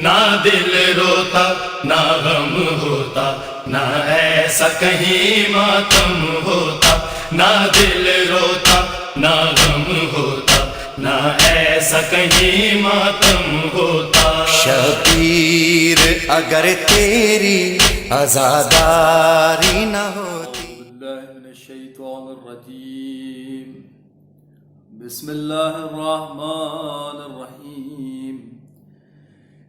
نہ دل روتا نہ غم ہوتا، نہ ایسا کہیں ماتم ہوتا، نہ دل روتا نہ غم ہوتا، نہ ایسا کہیں ماتم ہوتا۔ شبیر اگر تیری عزاداری نہ ہوتی۔ اعوذ باللہ من الشیطان الرجیم، بسم اللہ الرحمن الرحیم۔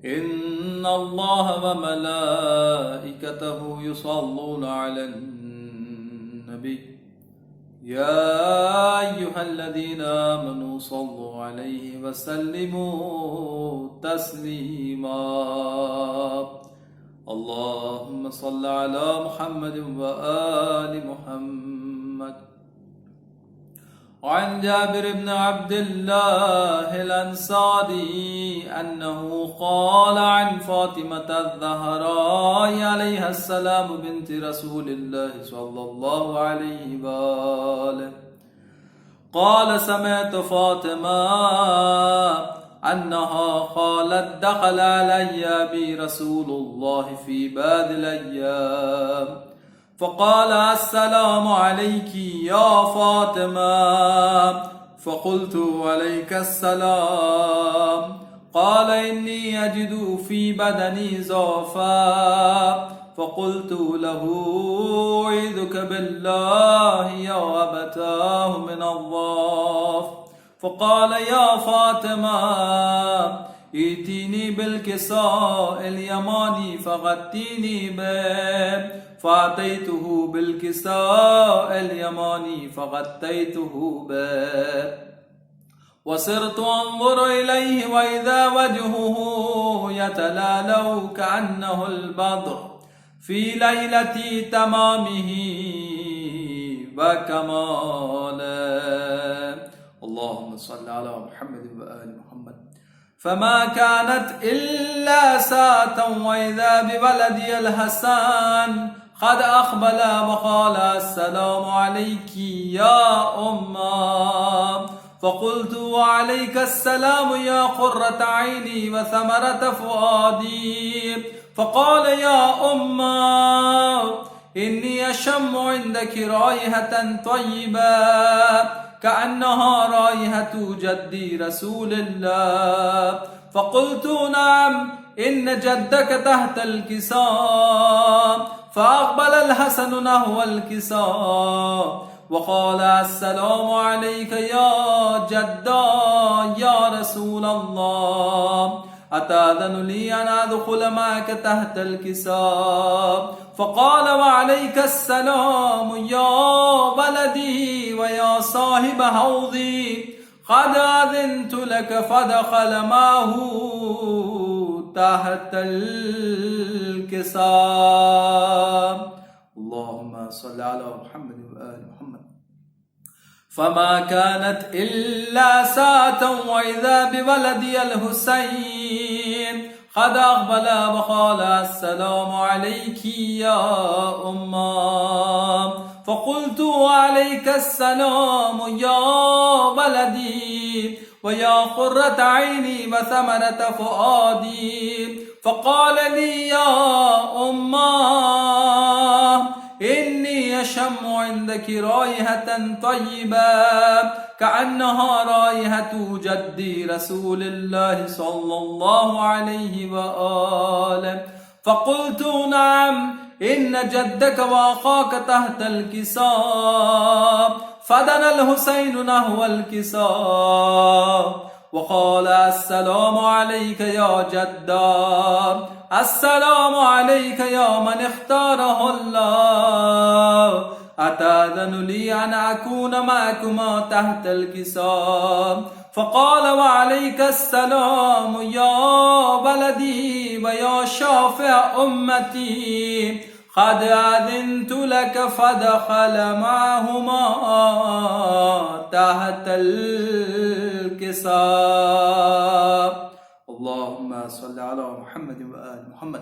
ان اللہ وملائکتہ یصلون علی النبی یا ایہا الذین آمنوا صلوا علیہ وسلموا تسلیما۔ اللهم صل على محمد وآل محمد۔ عن جابر بن عبد الله الأنصاري أنه قال عن فاطمة الزهراء عليها السلام بنت رسول الله صلى الله عليه وآله قال سمعت فاطمة أنها قالت دخل علي أبي رسول الله في بعض الأيام فقال السلام عليك يا فاطمة، فقلت عليك السلام، قال إني أجد في بدني ضعفا، فقلت له أعيذك بالله يا أبتاه من الضعف، فقال يا فاطمة ائتيني بالكساء اليماني فغطيني به، فأتيته بالكساء اليماني فغطيته به، وصرت أنظر إليه وإذا وجهه يتلالو كأنه البدر في ليلة تمامه وكماله۔ اللهم صل على محمد وآل محمد۔ فما كانت إلا ساعة وإذا بولدي الحسن قد أقبل وقال السلام عليك يا أمه، فقلت وعليك السلام يا قرة عيني وثمرة فؤادي، فقال يا أمه إني أشم عندك رائحة طيبة كأنها رائحة جدي رسول الله، فقلت نعم إن جدك تحت الكساء، فأقبل الحسن نحو الكساء وقال السلام عليك يا جدا يا رسول الله، أتأذن لي أن أدخل معك تحت الكساء؟ فقال وعليك السلام يا ولدي ويا صاحب حوضي، قد أذنت لك، فدخل معه تحت الكساء۔ اللهم صل على محمد وآل محمد۔ فما كانت إلا ساعة وإذا بولدي الحسين قد أقبل وقال السلام عليك يا أمه، فقلت وعليك السلام يا ولدي ويا قرة عيني وثمرة فؤادي، فقال لي يا أمه إني أشم عندك رائحة طيبة كأنها رائحة جدي رسول الله صلى الله عليه وآله، فقلت نعم إن جدك وأخاك تحت الكساء، فدنا الحسين نحو الكساء وقال السلام عليك يا جدا، السلام عليك يا من اختاره الله، أتأذن لي أن أكون معكما تحت الكساء؟ فقال وعليك السلام يا ولدي ويا شافع أمتي، قد أذنت لك، فدخل معهما تحت الكساء۔ اللهم صل على محمد وآل محمد۔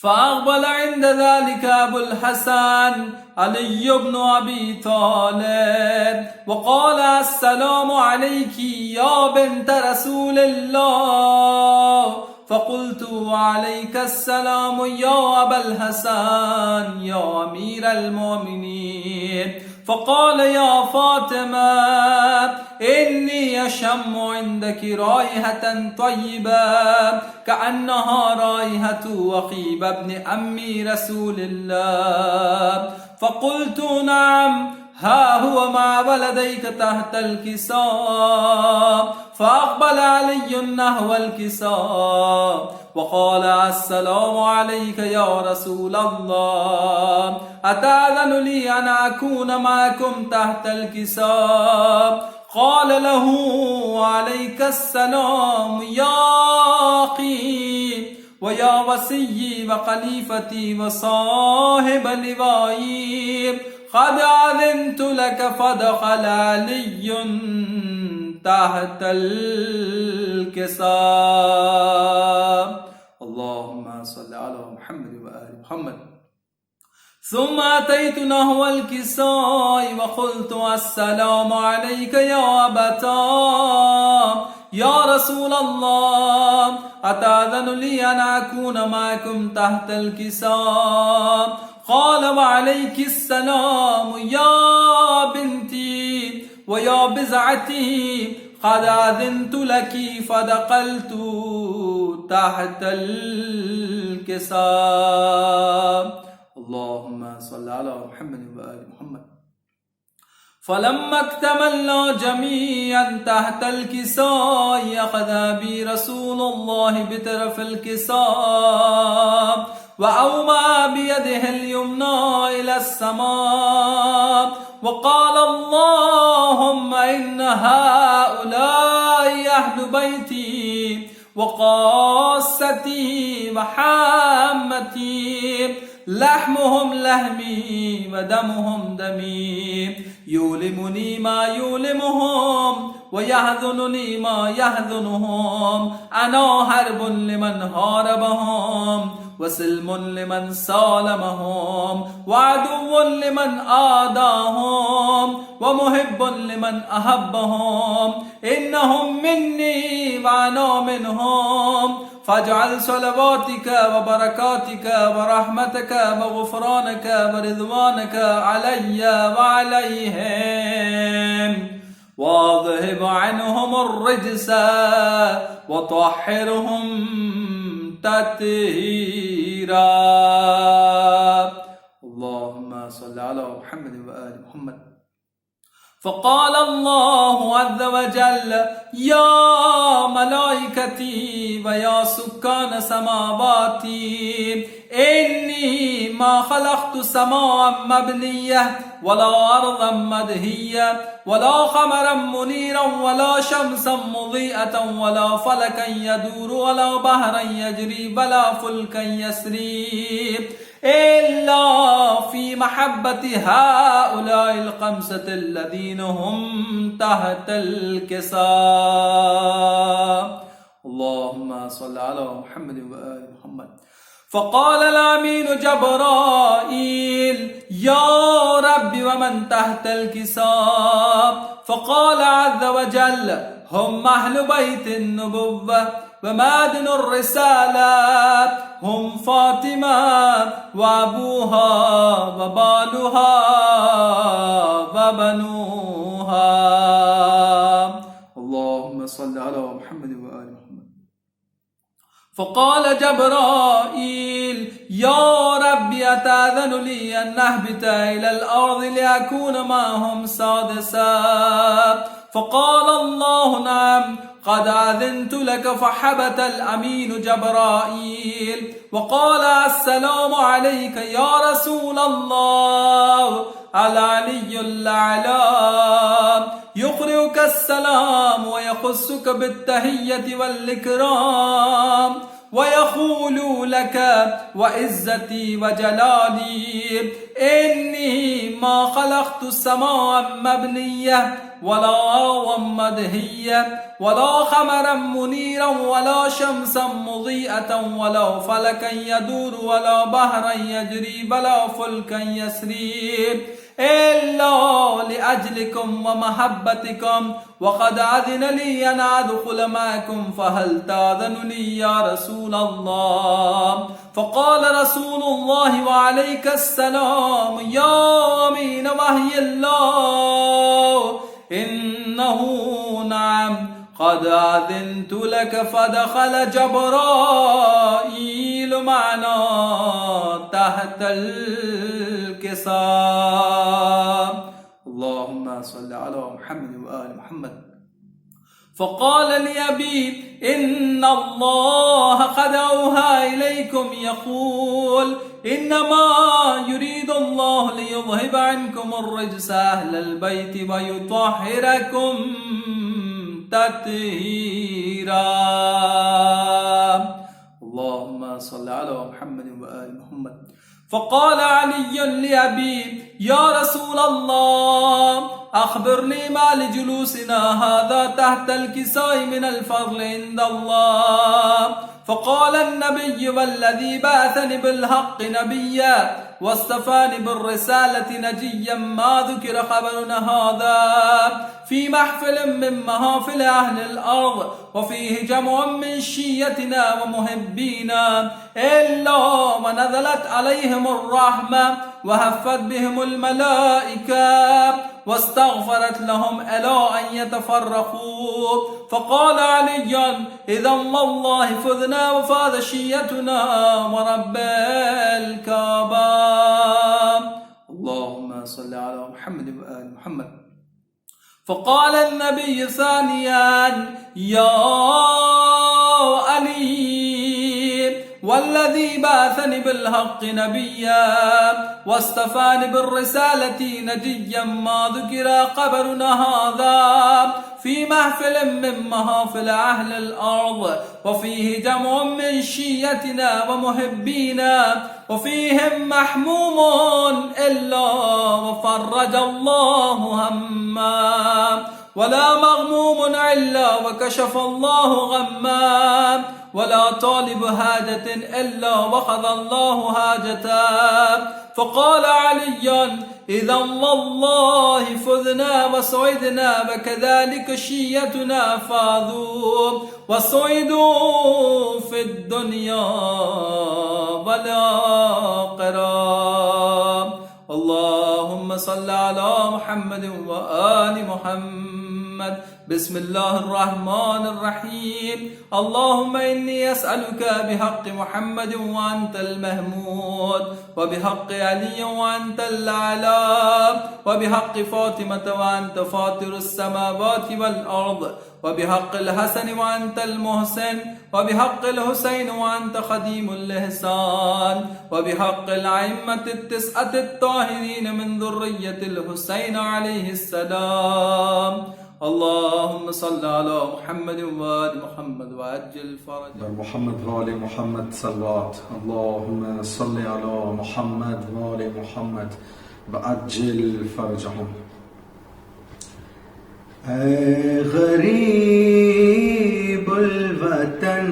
فأقبل عند ذلك أبو الحسن علي بن أبي طالب وقال السلام عليك يا بنت رسول الله، فقلت وعليك السلام يا أبا الحسن يا أمير المؤمنين. فقال يا فاطمة إني أشم عندك رائحة طيبة كأنها رائحة وخيب ابن أمي رسول الله. فقلت نعم، ها هو مع ولديك تحت الكساء. فأقبل علي نحو الكساء وقال السلام عليك يا رسول الله، أتأذن لي أن أكون معكم تحت الكساء؟ قال له وعليك السلام يا أخي ويا وصي وخليفتي وصاحب لوائي، قد أذنت لك. فدخل علي تحت الكساء. اللهم صل على محمد وآل محمد. ثم أتيت نحو الكساء وقلت السلام عليك يا أبتا يا رسول الله، أتأذن لي أن أكون معكم تحت الكساء؟ قال وعليك السلام يا بنتي ويا بزعتي، قد أذنت لك. فدخلت تحت الكساء. اللهم صل على محمد وآل محمد. فلما اكتملنا جميعا تحت الكساء أخذ بي رسول الله بطرف الكساء وأومأ بيده اليمنى إلى السماء وقال اللهم إن هؤلاء أهل بيتي وقاستي وحامتي، لحمهم لحمي ودمهم دمي، يؤلمني ما يؤلمهم ويحزنني ما يحزنهم. أنا حرب لمن حاربهم وسلم لمن سالمهم وعدو لمن آداهم ومحب لمن أحبهم. إنهم مني وأنا منهم، فاجعل صلواتك وبركاتك ورحمتك وغفرانك ورضوانك علي وعليهم، واذهب عنهم الرجس وطهرهم تطهيرا. اللهم صل على محمد وآل محمد. فقال الله عز وجل يا ملائكتي ويا سكان سماواتي، إني ما خلقت سماء مبنية ولا أرضا مدهية ولا قمرا منيرا ولا شمسا مضيئة ولا فلكا يدور ولا بحرا يجري ولا فلكا يسري إلا في محبة هؤلاء الخمسة الذين هم تحت الكساء. اللهم صل على محمد وآل محمد. فقال الأمين جبرائيل يا رب ومن تحت الكساء؟ فقال عز وجل هم أهل بيت النبوة ومعدن الرسالة، هم فاطمة وأبوها وبالها وبنوها. اللهم صل على محمد وآل محمد. فقال جبرائيل يا رب أتأذن لي أن نهبط إلى الأرض لأكون معهم سادسا؟ فقال الله نعم قد أذنت لك. فحبت الأمين جبرائيل وقال السلام عليك يا رسول الله. العلي الأعلى يقرئك السلام ويخصك بالتحية والإكرام ويقول لك وعزتي وجلالي إني ما خلقت سماء مبنية ولا أرضا مدهية ولا قمرا منيرا ولا شمسا مضيئة ولا فلكا يدور ولا بحرا يجري ولا فلكا يسري إلا لأجلكم ومحبتكم وقد أذن لي أن أدخل معكم فهل تأذن لي يا رسول الله؟ فقال رسول الله وعليك السلام يا أمين وحي الله إنه نعم قد أذنت لك. فدخل جبرائيل معنا تحت الكساء. اللهم صل على محمد وآل محمد. فقال لأبي إن الله قد أوحى إليكم يقول إنما يريد الله ليذهب عنكم الرجس أهل البيت ويطهركم تطهيرا. اللهم صل على محمد وآل محمد. فقال علي لأبي يا رسول الله أخبرني ما لجلوسنا هذا تحت الكساء من الفضل عند الله. فقال النبي والذي بعثني بالحق نبيا واصطفاني بالرسالة نجيا ما ذكر خبرنا هذا في محفل من محافل أهل الأرض وفيه جمع من شيتنا ومحبينا إلا ونزلت عليهم الرحمة وهفت بهم الملائكة واستغفرت لهم ألا أن يتفرقوا. فقال علي إذا والله فذنا وفاذ شيتنا ورب الكعبة. اللهم صل على محمد وآل محمد. فقال النبي ثانيا يا علي والذي بعثني بالحق نبيا واصطفاني بالرسالة نجيا ما ذكر قبرنا هذا في محفل من محافل أهل الأرض وفيه جمع من شيتنا ومحبينا وفيهم محموم إلا وفرج الله هما ولا مغموم إلا وكشف الله غما ولا طالب حاجة إلا وقضى الله حاجته. فقال علي إذا والله فذنا وسعدنا وكذلك شيتنا فاذوا وسعدوا في الدنيا والآخرة. اللهم صل على محمد وآل محمد. بسم الله الرحمن الرحيم. اللهم إني أسألك بحق محمد وأنت المحمود وبحق علي وأنت الأعلى وبحق فاطمة وأنت فاطر السماوات والأرض وبحق الحسن وأنت المحسن وبحق الحسين وأنت خديم الإحسان وبحق الأئمة التسعة الطاهرين من ذرية الحسين عليه السلام. اللهم صل على محمد وآل محمد وعجل فرجه. محمد وآل محمد صلوات. اللهم صل على محمد وآل محمد وعجل فرجهم. اے غریب الوطن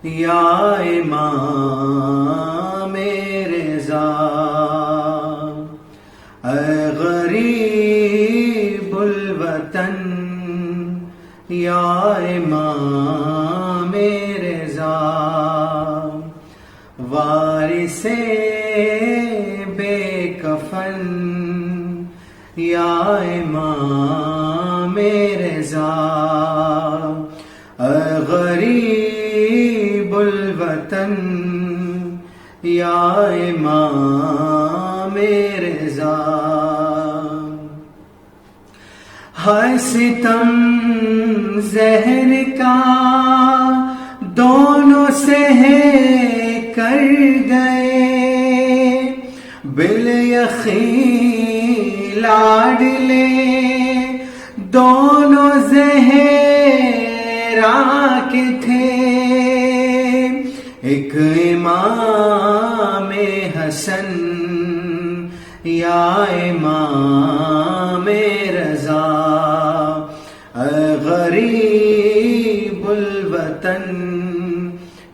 یا امام رضا، اے غریب الوطن یا امام رضا، وارث بے کفن یا امام رضا، اے غریب الوطن یا امام رضا، ہر ستم زہر کا دونوں سے کر گئے، بالیقین لاڈلے دونوں زہرا کے تھے، ایک امام حسن یا امام رضا، اے غریب الوطن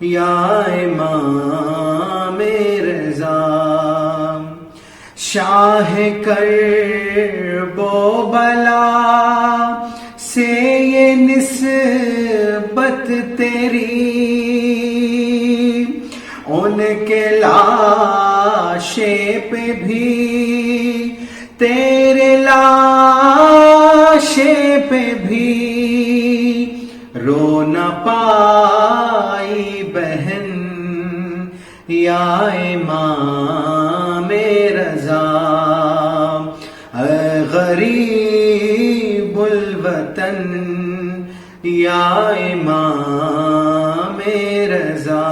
یا امام رضا، شاہ کرب و بلا سے یہ نسبت تیری، ان کے لاشے پہ بھی تیرے لاشے پہ بھی رو نہ پائی بہن یا امام رضا، اے غریب الوطن یا امام رضا،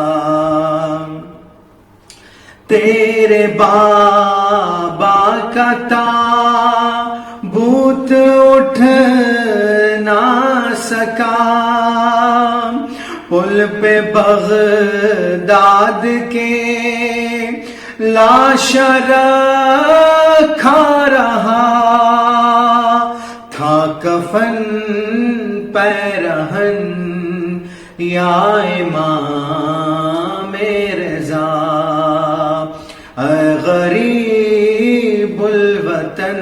تیرے بابا کا تابوت اٹھ نہ سکا، پل پہ بغداد کے لاش رکھا رہا، تھا کفن پیرہن یا امام رضا، اے غریب الوطن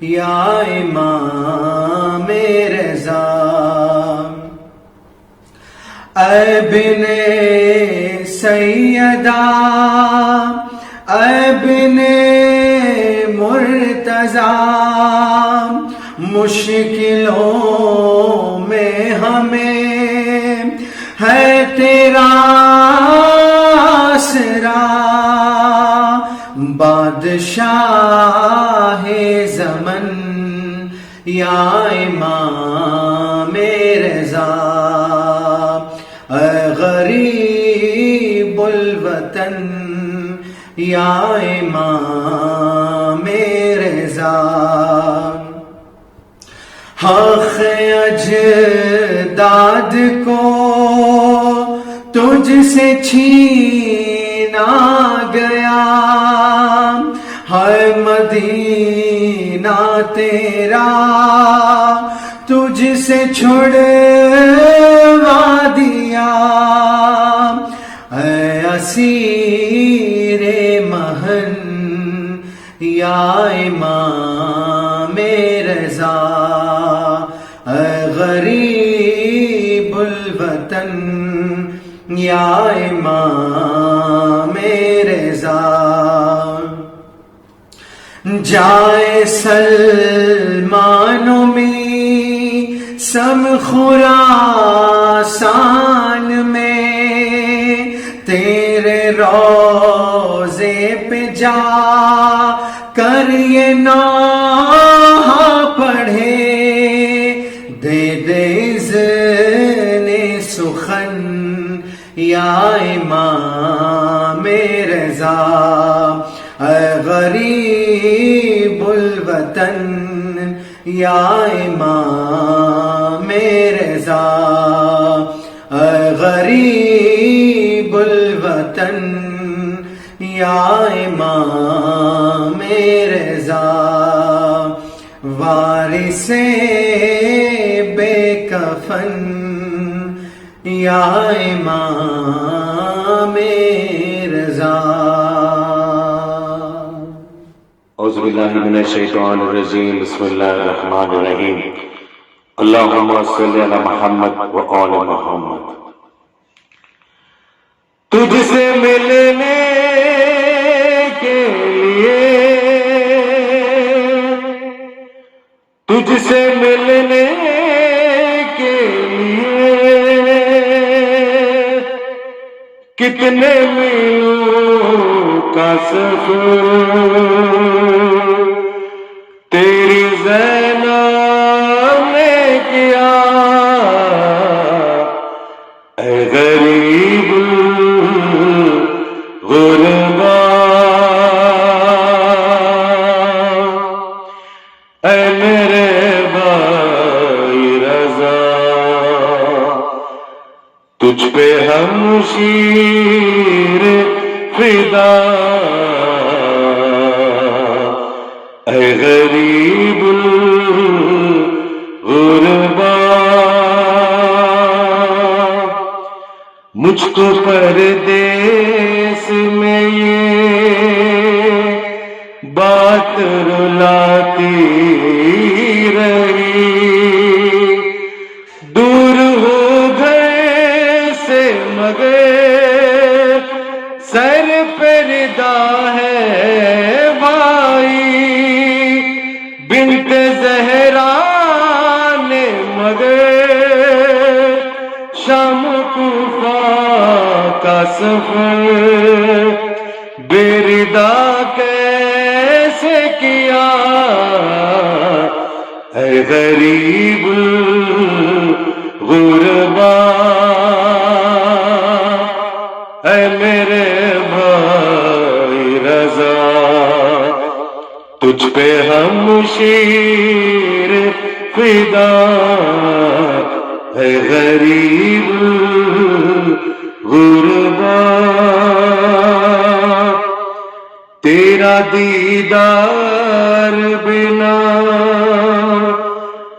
یا امام رضا، اے بن سیدہ اے بن مرتضی، مشکلوں میں ہمیں ہے تیرا آسرا، بادشاہ زمن یا امام رضا، اے غریب الوطن یا امام رضا، حق اجداد کو تجھ سے چھینا گیا، ہے مدینہ تیرا تجھ سے چھڑوا دیا، اے اسیر مہن یا امام رضا، اے غریب الوطن یا امام رضا، جائے سلمان میں سم خراسان میں، تیرے روضے پہ جا کر یہ نوحہ پڑھے، دے دے اذن سخن یا امام رضا، اے غریب الوطن یا امام رضا، اے غریب الوطن یا امام رضا، وارث بے کفن یا امام رضا۔ اعوذ باللہ من الشیطان الرجیم، بسم اللہ الرحمن الرحیم، اللہم صلی علی محمد و آل محمد۔ تجھ سے ملنے کے لیے، تجھ سے ملنے کے لیے کتنے میلوں کا سفر تیری زینب نے کیا، اے غریب غربا، اے میرے بھائی رضا، تجھ پہ ہم شیر فدا، اے غریب الغربا، مجھ کو پردیس میں یہ بات رلاتی رہی، دور ہو گئے سے مگر سر پہ ردا ہے بھائی، بنت زہرا نے مگر شام کوفہ کا سفر بے ردا کیسے کیا، اے غریب الغربا، اے میرے بھائی رضا، تجھ پہ ہم شیر فدا، اے غریب الغربا، تیرا دیدار بنا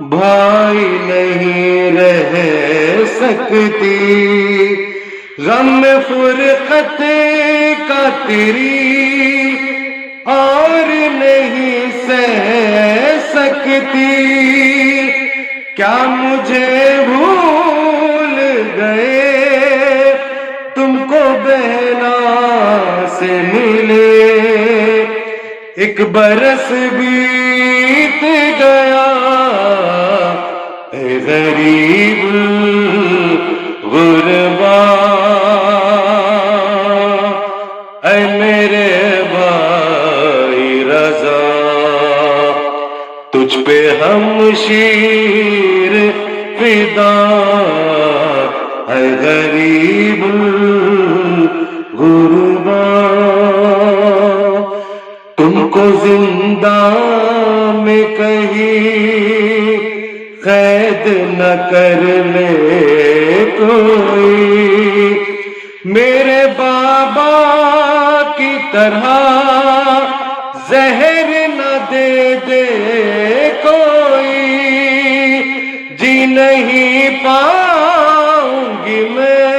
بھائی نہیں رہ سکتی، غم فرقت کا تیری اور نہیں سہ سکتی، کیا مجھے بھول گئے تم کو بہنا سے ملے، ایک برس بیت گیا، اے غریب الغربا، اے میرے بھائی رضا، تجھ پہ ہم شیر فدا، اے غریب الغربا، تم کو زندہ میں کہیں قید نہ کر لے کوئی، میرے بابا کی طرح زہر نہ دے دے کوئی، جی نہیں پاؤں گی میں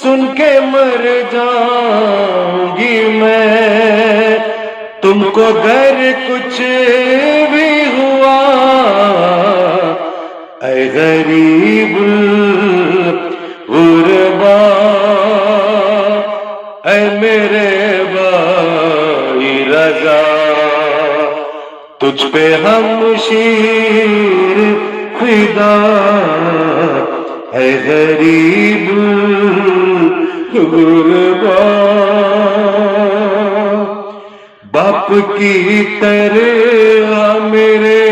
سن کے مر جاؤں گی میں، تم کو گر کچھ بھی ہوا، اے غریب الغربا، اے میرے بھائی رضا، تجھ پہ ہم شیر فدا، اے غریب الغربا، باپ کی طرح میرے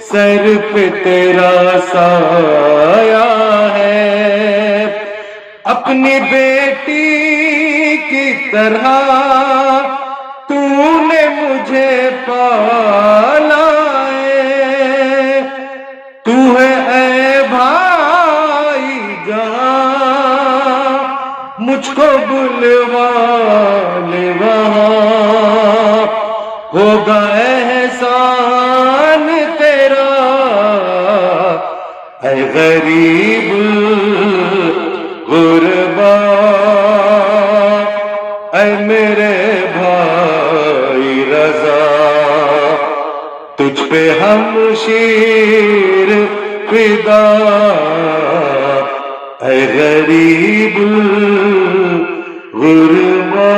سر پہ تیرا سایہ ہے، اپنی بیٹی کی طرح تو نے مجھے پالا ہے، تو ہے اے بھائی جہاں مجھ کو بلوا لے وہاں، ہوگا احسان تیرا، اے غریب الغربا، اے میرے بھائی رضا، تجھ پہ ہم شیر فدا، اے غریب الغربا،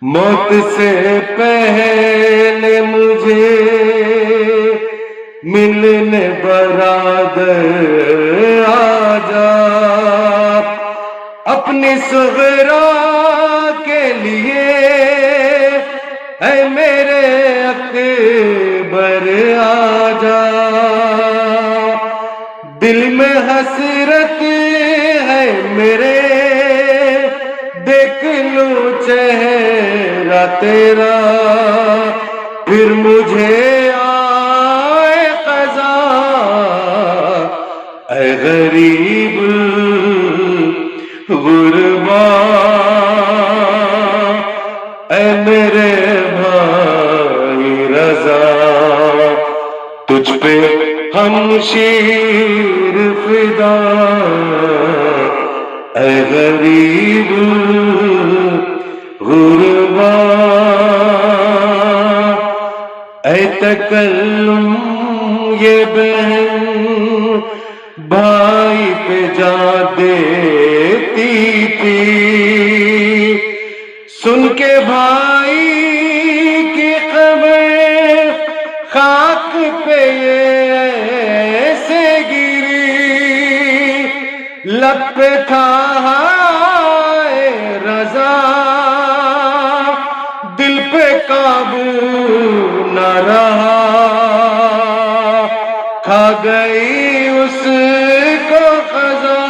موت سے پہلے مجھے ملنے برادر آجا، اپنی صغرا کے لیے اے میرے اکبر آجا، دل میں حسرت ہے میرے دیکھ لوں چہرہ تیرا، پھر مجھے آئے قضا، اے غریب الغربا، اے میرے بھائی رضا، تجھ پہ ہم شیر فدا، اے غریب غربا، اے تکلم یہ بہن بھائی پہ جا دیتی تھی، سن کے بھائی کی خبر خاک پہ ایسے گری، لب پہ تھا ہائے رضا، دل پہ قابو نہ رہا، کھا گئی اس کو قضا،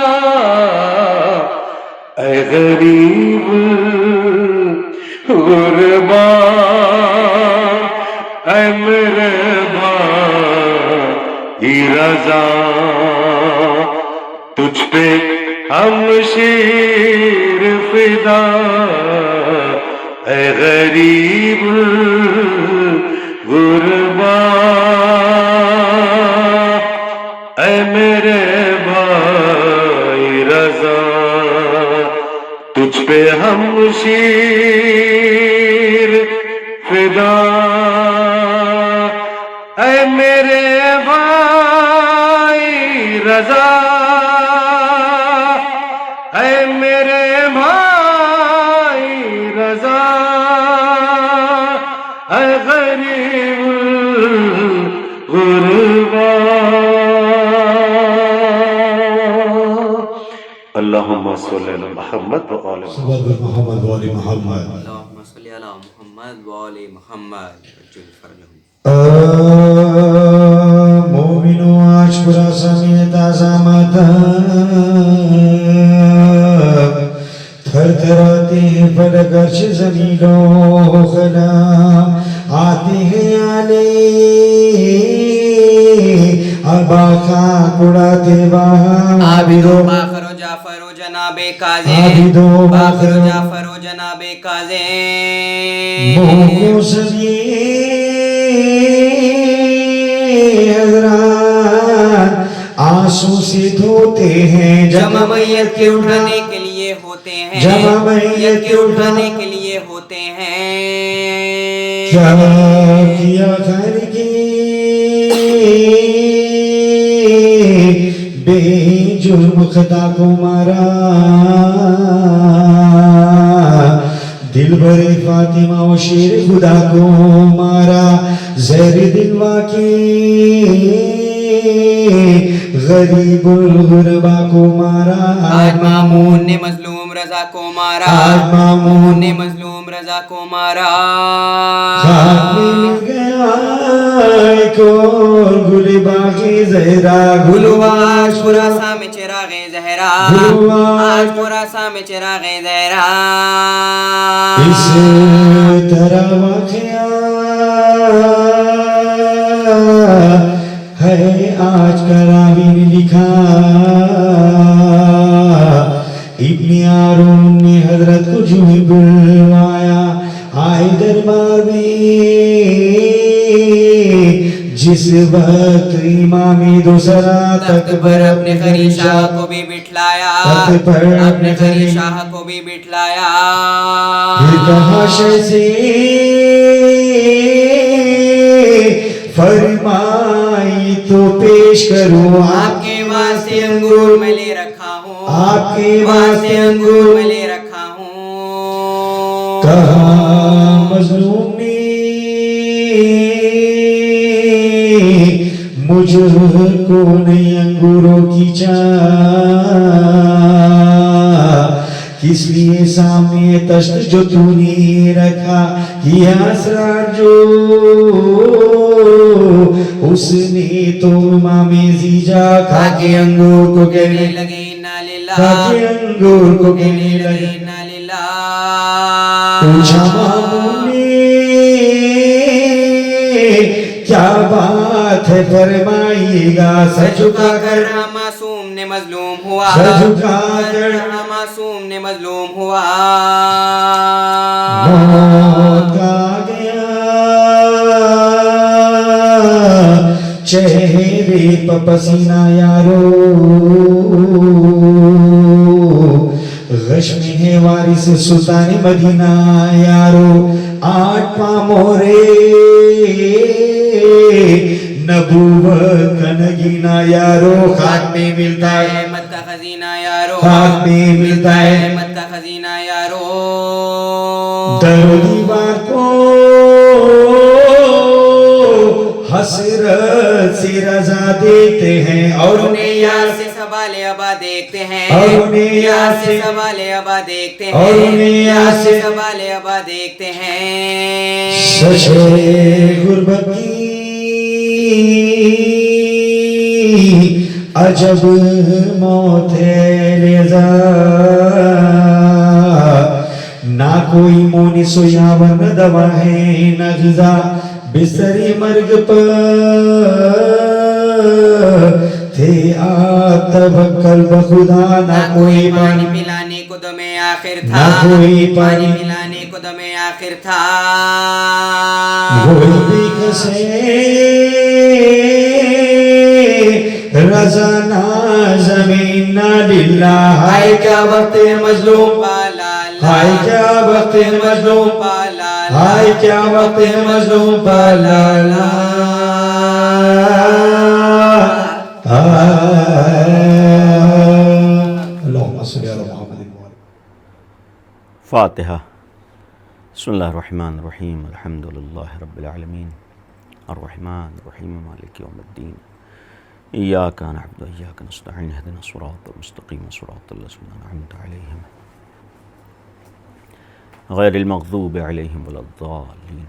اے غریب غربا، اے میرے بھائی رضا، تجھ پہ ہم شیر فدا، اے غریب غربا، اے میرے بھائی رضا، تجھ پہ ہم شیر فدا، اے میرے بھائی رضا، اے میرے بھائی رضا، اے غریب غربا۔ اللہم صلی علی محمد و آل محمد و آل محمد۔ اللهم صل على محمد وآل محمد وعجل فرجهم۔ مومنو آج پورا سمیع تازہ تھر تھر آتے ہیں فلک عرش زمین و خلا، آتے ہیں آلے ابا خاک اڑاتے باہر، عابدو باخر و جعفر و جناب کاظم، عابدو باخر و جعفر و جناب کاظم، منہ کو سبھی حضرات آنسو سے دھوتے ہیں، جمع میت کے اٹھانے کے لیے ہوتے ہیں، جمع میت کے اٹھانے کے لیے ہوتے ہیں، کیا کیا خیر کی بے جرم خطا کو مارا، دل بھرے فاطمہ و شیر خدا کو مارا، زہر دل واقعی غریب الغربا کو مارا، آج مامون نے مظلوم رضا کو مارا، آج مامون نے مظلوم رضا کو مارا، خاک مل گیا ایک اور گل باغی زہرا، گلو آج پورا سام چراغ زہرا، گلو آج پورا سام چراغ زہرا، اس طرح واقعہ ہے آج کا راوی نے لکھا، ابن ہارون نے حضرت کو جو ہی بلوایا، آئے دربار میں جس وقت امام دوسرا تخت پر اپنے خری شاہ کو بھی بٹھلایا، تخت پر اپنے خری شاہ کو بھی بٹھلایا، پھر کہا شہ سے فرمائی تو پیش کروں، آپ کے واسطے انگور میں لے رکھا ہوں، آپ کے واسطے انگور میں لے رکھا ہوں، کہا مظلوم نے مجھ کو نہیں انگوروں کی چاہ، کس لیے سامنے تشت جو تو نے رکھا، یہ اسرار جو اس نے تو امام زیجا کھا کے انگور کو کہنے لگے انا للہ، کھا کے انگور کو کہنے لگے انا للہ، پوچھا مامون نے کیا بات ہے فرمائیے گا، سر جھکا کر معصوم نے مظلوم ہوا، سر جھکا کر معصوم نے مظلوم ہوا، موت آ گیا چہرے پہ پسینہ یارو، غش میں ہے وارث سلطان مدینہ یارو 8 پاں مورے نبوت کا نگینہ یارو خاک میں ملتا ہے احمد کا خزینہ یارو خاک میں ملتا ہے احمد کا خزینہ یارو در و دیوار کو حسرت سے رضا دیتے ہیں اور انہیں یار سے سوال ابا دیکھتے ہیں اور انہیں یار سے سوال ابا دیکھتے ہیں اور انہیں یار سے سوال ابا دیکھتے ہیں سچ ہے غربت کی عجب موت ہے رضا نہ کوئی مونس و یاور نہ دوا ہے نہ غذا بستری مرگ پر تھے آپ توکل بخدا نہ کوئی پانی پلانے کو دم آخر تھا نہ کوئی پانی پلانے کو دم آخر تھا وہی بھی کسے رضا نہ زمین نہ للہ ہائے کیا وقت ہے مظلوم ہائے کیا وقت ہے مظلوم ہائے کیا وقت ہے مظلوم پالا اللہم صلی علی محمد فاتحہ بسم اللہ الرحمن الرحیم الحمدللہ رب العالمین الرحمن الرحیم مالک یوم الدین ایاک نعبد و ایاک نستعین اهدنا الصراط المستقیم صراط الذین انعمت علیہم غیر المغضوب علیہم ولا الضالین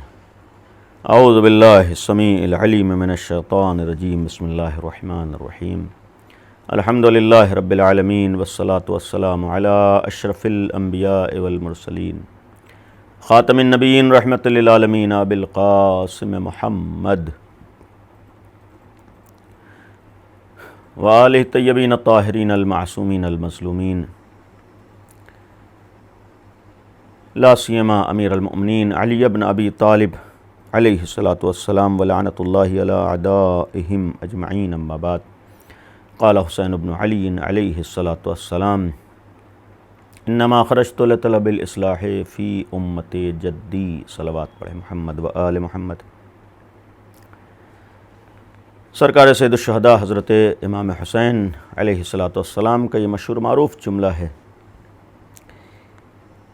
اعوذ باللہ السمیع العلیم من الشیطان الرجیم بسم اللہ الرحمن الرحیم الحمدللہ رب العالمین والصلاة والسلام علی اشرف الانبیاء والمرسلین خاتم النبیین رحمت للعالمین ابی القاسم محمد وآلہ الطیبین الطاہرین المعصومین المظلومین لا سیما امیر المؤمنین علی بن ابی طالب علیہ الصلاۃ والسلام ولعنۃ اللہ علی اعدائہم اجمعین اما بعد قال حسین بن علی علیہ الصلاۃ والسلام انما خرجت لطلب الاصلاح فی امت جدی صلوات پڑھے محمد و آل محمد۔ سرکار سید الشہداء حضرت امام حسین علیہ الصلاۃ والسلام کا یہ مشہور معروف جملہ ہے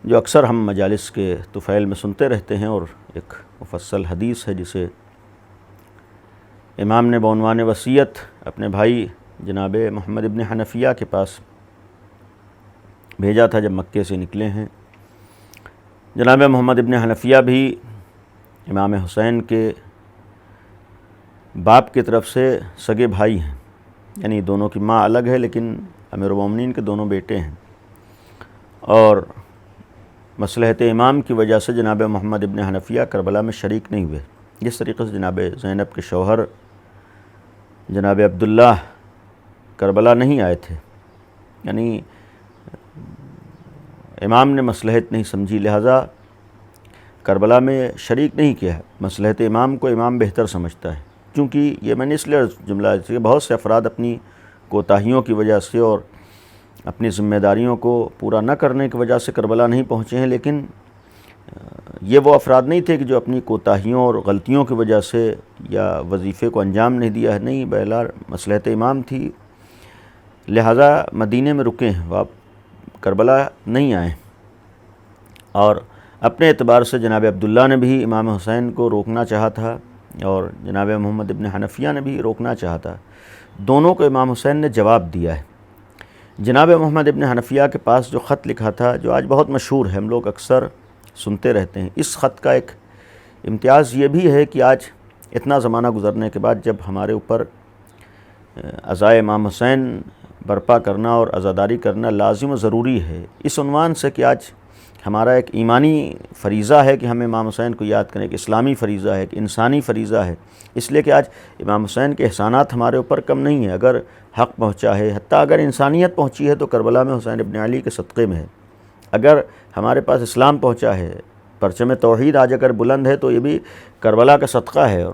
جو اکثر ہم مجالس کے طفیل میں سنتے رہتے ہیں، اور ایک مفصل حدیث ہے جسے امام نے بعنوان وصیت اپنے بھائی جناب محمد ابن حنفیہ کے پاس بھیجا تھا جب مکے سے نکلے ہیں۔ جناب محمد ابن حنفیہ بھی امام حسین کے باپ کی طرف سے سگے بھائی ہیں، یعنی دونوں کی ماں الگ ہے لیکن امیر المومنین کے دونوں بیٹے ہیں، اور مصلحت امام کی وجہ سے جناب محمد ابن حنفیہ کربلا میں شریک نہیں ہوئے، جس طریقے سے جناب زینب کے شوہر جناب عبداللہ کربلا نہیں آئے تھے، یعنی امام نے مصلحت نہیں سمجھی لہذا کربلا میں شریک نہیں کیا ہے۔ مصلحت امام کو امام بہتر سمجھتا ہے، چونکہ یہ میں نے اس لیے جملہ کہ بہت سے افراد اپنی کوتاہیوں کی وجہ سے اور اپنی ذمہ داریوں کو پورا نہ کرنے کی وجہ سے کربلا نہیں پہنچے ہیں، لیکن یہ وہ افراد نہیں تھے کہ جو اپنی کوتاہیوں اور غلطیوں کی وجہ سے یا وظیفے کو انجام نہیں دیا ہے، نہیں، بہرحال مصلحت امام تھی لہذا مدینے میں رکے ہیں، وہ آپ کربلا نہیں آئے۔ اور اپنے اعتبار سے جناب عبداللہ نے بھی امام حسین کو روکنا چاہا تھا اور جناب محمد ابن حنفیہ نے بھی روکنا چاہا تھا، دونوں کو امام حسین نے جواب دیا ہے۔ جناب محمد ابن حنفیہ کے پاس جو خط لکھا تھا، جو آج بہت مشہور ہے، ہم لوگ اکثر سنتے رہتے ہیں، اس خط کا ایک امتیاز یہ بھی ہے کہ آج اتنا زمانہ گزرنے کے بعد جب ہمارے اوپر عزائے امام حسین برپا کرنا اور عزاداری کرنا لازم و ضروری ہے، اس عنوان سے کہ آج ہمارا ایک ایمانی فریضہ ہے کہ ہم امام حسین کو یاد کریں، ایک اسلامی فریضہ ہے، ایک انسانی فریضہ ہے، اس لیے کہ آج امام حسین کے احسانات ہمارے اوپر کم نہیں ہیں۔ اگر حق پہنچا ہے، حتیٰ اگر انسانیت پہنچی ہے تو کربلا میں حسین ابن علی کے صدقے میں ہے۔ اگر ہمارے پاس اسلام پہنچا ہے، پرچم توحید آج اگر بلند ہے تو یہ بھی کربلا کا صدقہ ہے۔ اور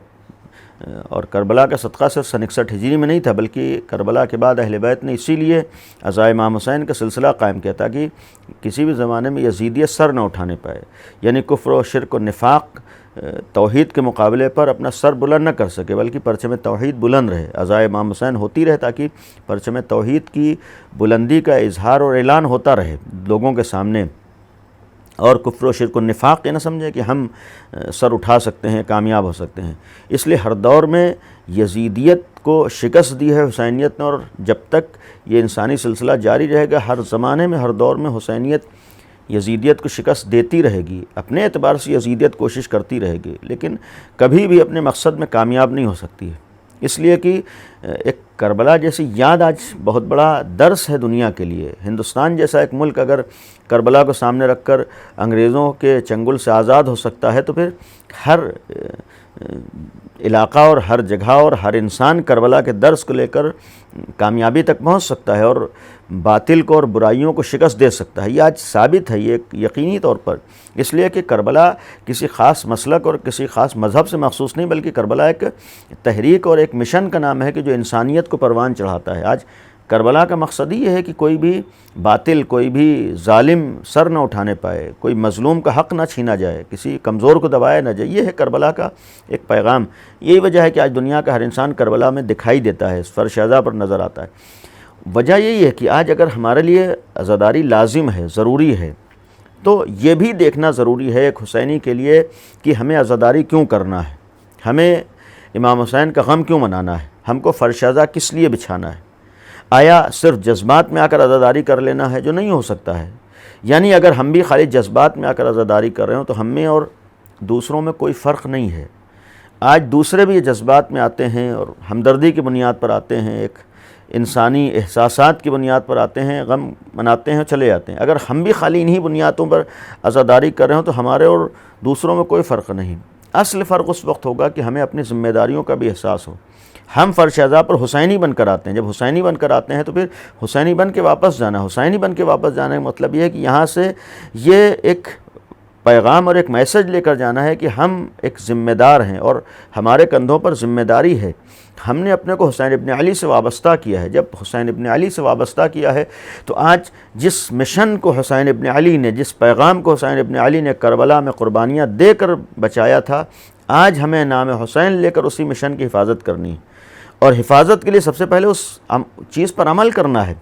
اور کربلا کا صدقہ صرف سن 61 ہجری میں نہیں تھا، بلکہ کربلا کے بعد اہل بیت نے اسی لیے عزائے امام حسین کا سلسلہ قائم کیا تاکہ کسی بھی زمانے میں یزیدیت سر نہ اٹھانے پائے، یعنی کفر و شرک و نفاق توحید کے مقابلے پر اپنا سر بلند نہ کر سکے، بلکہ پرچم توحید بلند رہے، عزائے امام حسین ہوتی رہے تاکہ پرچم توحید کی بلندی کا اظہار اور اعلان ہوتا رہے لوگوں کے سامنے، اور کفر و شرک و نفاق یہ نہ سمجھیں کہ ہم سر اٹھا سکتے ہیں، کامیاب ہو سکتے ہیں۔ اس لیے ہر دور میں یزیدیت کو شکست دی ہے حسینیت نے، اور جب تک یہ انسانی سلسلہ جاری رہے گا ہر زمانے میں، ہر دور میں حسینیت یزیدیت کو شکست دیتی رہے گی، اپنے اعتبار سے یزیدیت کوشش کرتی رہے گی، لیکن کبھی بھی اپنے مقصد میں کامیاب نہیں ہو سکتی ہے۔ اس لیے کہ ایک کربلا جیسی یاد آج بہت بڑا درس ہے دنیا کے لیے۔ ہندوستان جیسا ایک ملک اگر کربلا کو سامنے رکھ کر انگریزوں کے چنگل سے آزاد ہو سکتا ہے، تو پھر ہر علاقہ اور ہر جگہ اور ہر انسان کربلا کے درس کو لے کر کامیابی تک پہنچ سکتا ہے اور باطل کو اور برائیوں کو شکست دے سکتا ہے۔ یہ آج ثابت ہے، یہ یقینی طور پر، اس لیے کہ کربلا کسی خاص مسلک اور کسی خاص مذہب سے مخصوص نہیں، بلکہ کربلا ایک تحریک اور ایک مشن کا نام ہے کہ جو انسانیت کو پروان چڑھاتا ہے۔ آج کربلا کا مقصد یہ ہے کہ کوئی بھی باطل، کوئی بھی ظالم سر نہ اٹھانے پائے، کوئی مظلوم کا حق نہ چھینا جائے، کسی کمزور کو دبایا نہ جائے۔ یہ ہے کربلا کا ایک پیغام۔ یہی وجہ ہے کہ آج دنیا کا ہر انسان کربلا میں دکھائی دیتا ہے، اس فرش اعضاء پر نظر آتا ہے۔ وجہ یہی ہے کہ آج اگر ہمارے لیے عزاداری لازم ہے، ضروری ہے، تو یہ بھی دیکھنا ضروری ہے ایک حسینی کے لیے کہ ہمیں عزاداری کیوں کرنا ہے، ہمیں امام حسین کا غم کیوں منانا ہے، ہم کو فرش اعضاء کس لیے بچھانا ہے۔ آیا صرف جذبات میں آ کر عزاداری کر لینا ہے، جو نہیں ہو سکتا ہے؟ یعنی اگر ہم بھی خالی جذبات میں آ کر عزاداری کر رہے ہوں تو ہم میں اور دوسروں میں کوئی فرق نہیں ہے۔ آج دوسرے بھی جذبات میں آتے ہیں اور ہمدردی کی بنیاد پر آتے ہیں، ایک انسانی احساسات کی بنیاد پر آتے ہیں، غم مناتے ہیں اور چلے جاتے ہیں۔ اگر ہم بھی خالی انہی بنیادوں پر عزاداری کر رہے ہوں تو ہمارے اور دوسروں میں کوئی فرق نہیں۔ اصل فرق اس وقت ہوگا کہ ہمیں اپنی ذمہ داریوں کا بھی احساس ہو۔ ہم فرش اعضاء پر حسینی بن کر آتے ہیں، جب حسینی بن کر آتے ہیں تو پھر حسینی بن کے واپس جانا۔ حسینی بن کے واپس جانے کا مطلب یہ ہے کہ یہاں سے یہ ایک پیغام اور ایک میسج لے کر جانا ہے کہ ہم ایک ذمہ دار ہیں اور ہمارے کندھوں پر ذمہ داری ہے۔ ہم نے اپنے کو حسین ابن علی سے وابستہ کیا ہے۔ جب حسین ابن علی سے وابستہ کیا ہے تو آج جس مشن کو حسین ابن علی نے، جس پیغام کو حسین ابن علی نے کربلا میں قربانیاں دے کر بچایا تھا، آج ہمیں نام حسین لے کر اسی مشن کی حفاظت کرنی ہے، اور حفاظت کے لیے سب سے پہلے اس چیز پر عمل کرنا ہے۔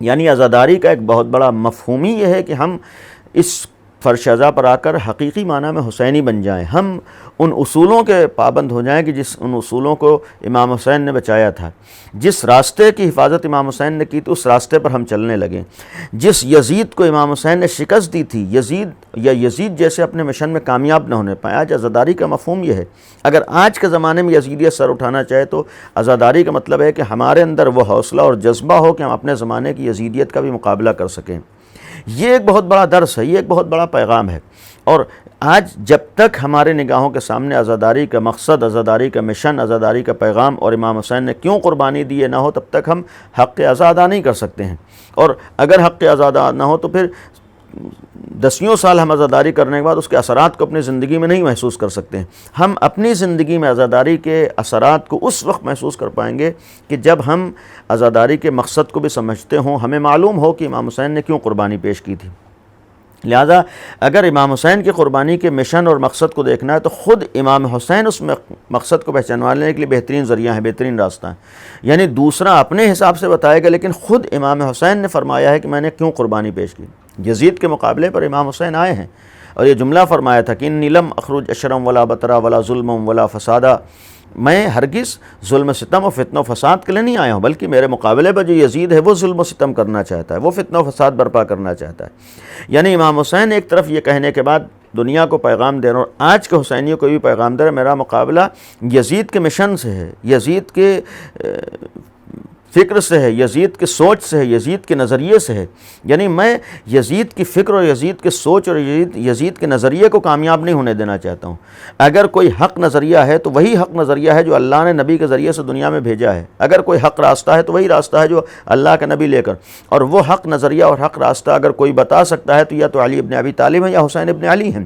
یعنی عزاداری کا ایک بہت بڑا مفہوم ہی یہ ہے کہ ہم اس فرش اعضاء پر آ کر حقیقی معنی میں حسینی بن جائیں، ہم ان اصولوں کے پابند ہو جائیں کہ جس ان اصولوں کو امام حسین نے بچایا تھا، جس راستے کی حفاظت امام حسین نے کی تھی اس راستے پر ہم چلنے لگیں، جس یزید کو امام حسین نے شکست دی تھی، یزید جیسے اپنے مشن میں کامیاب نہ ہونے پائے۔ آج عزاداری کا مفہوم یہ ہے۔ اگر آج کے زمانے میں یزیدیت سر اٹھانا چاہے تو عزاداری کا مطلب ہے کہ ہمارے اندر وہ حوصلہ اور جذبہ ہو کہ ہم اپنے زمانے کی یزیدیت کا بھی مقابلہ کر سکیں۔ یہ ایک بہت بڑا درس ہے، یہ ایک بہت بڑا پیغام ہے، اور آج جب تک ہمارے نگاہوں کے سامنے عزاداری کا مقصد، عزاداری کا مشن، عزاداری کا پیغام اور امام حسین نے کیوں قربانی دی نہ ہو، تب تک ہم حق عزا ادا نہیں کر سکتے ہیں۔ اور اگر حق عزا ادا نہ ہو تو پھر دسیوں سال ہم عزاداری کرنے کے بعد اس کے اثرات کو اپنی زندگی میں نہیں محسوس کر سکتے ہیں۔ ہم اپنی زندگی میں عزاداری کے اثرات کو اس وقت محسوس کر پائیں گے کہ جب ہم عزاداری کے مقصد کو بھی سمجھتے ہوں، ہمیں معلوم ہو کہ امام حسین نے کیوں قربانی پیش کی تھی۔ لہذا اگر امام حسین کی قربانی کے مشن اور مقصد کو دیکھنا ہے تو خود امام حسین اس مقصد کو پہچانوانے کے لیے بہترین ذریعہ ہے، بہترین راستہ ہے۔ یعنی دوسرا اپنے حساب سے بتائے گا، لیکن خود امام حسین نے فرمایا ہے کہ میں نے کیوں قربانی پیش کی۔ یزید کے مقابلے پر امام حسین آئے ہیں اور یہ جملہ فرمایا تھا کہ انی لم اخرج اشرم ولا بطرا ولا ظلم ولا فسادہ، میں ہرگز ظلم ستم و فتنہ و فساد کے لیے نہیں آیا ہوں، بلکہ میرے مقابلے پر جو یزید ہے وہ ظلم و ستم کرنا چاہتا ہے، وہ فتنہ و فساد برپا کرنا چاہتا ہے۔ یعنی امام حسین ایک طرف یہ کہنے کے بعد دنیا کو پیغام دے رہا اور آج کے حسینیوں کو بھی پیغام دے رہا، میرا مقابلہ یزید کے مشن سے ہے، یزید کے فکر سے ہے، یزید کی سوچ سے ہے، یزید کے نظریے سے ہے۔ یعنی میں یزید کی فکر اور یزید کی سوچ اور یزید کے نظریے کو کامیاب نہیں ہونے دینا چاہتا ہوں۔ اگر کوئی حق نظریہ ہے تو وہی حق نظریہ ہے جو اللہ نے نبی کے ذریعے سے دنیا میں بھیجا ہے، اگر کوئی حق راستہ ہے تو وہی راستہ ہے جو اللہ کا نبی لے کر، اور وہ حق نظریہ اور حق راستہ اگر کوئی بتا سکتا ہے تو یا تو علی ابن ابی طالب ہیں یا حسین ابن علی ہیں۔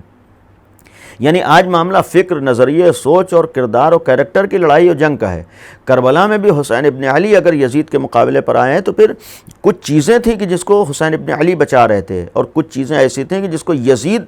یعنی آج معاملہ فکر، نظریے، سوچ اور کردار اور کیریکٹر کی لڑائی اور جنگ کا ہے۔ کربلا میں بھی حسین ابن علی اگر یزید کے مقابلے پر آئے ہیں تو پھر کچھ چیزیں تھیں کہ جس کو حسین ابن علی بچا رہے تھے، اور کچھ چیزیں ایسی تھیں کہ جس کو یزید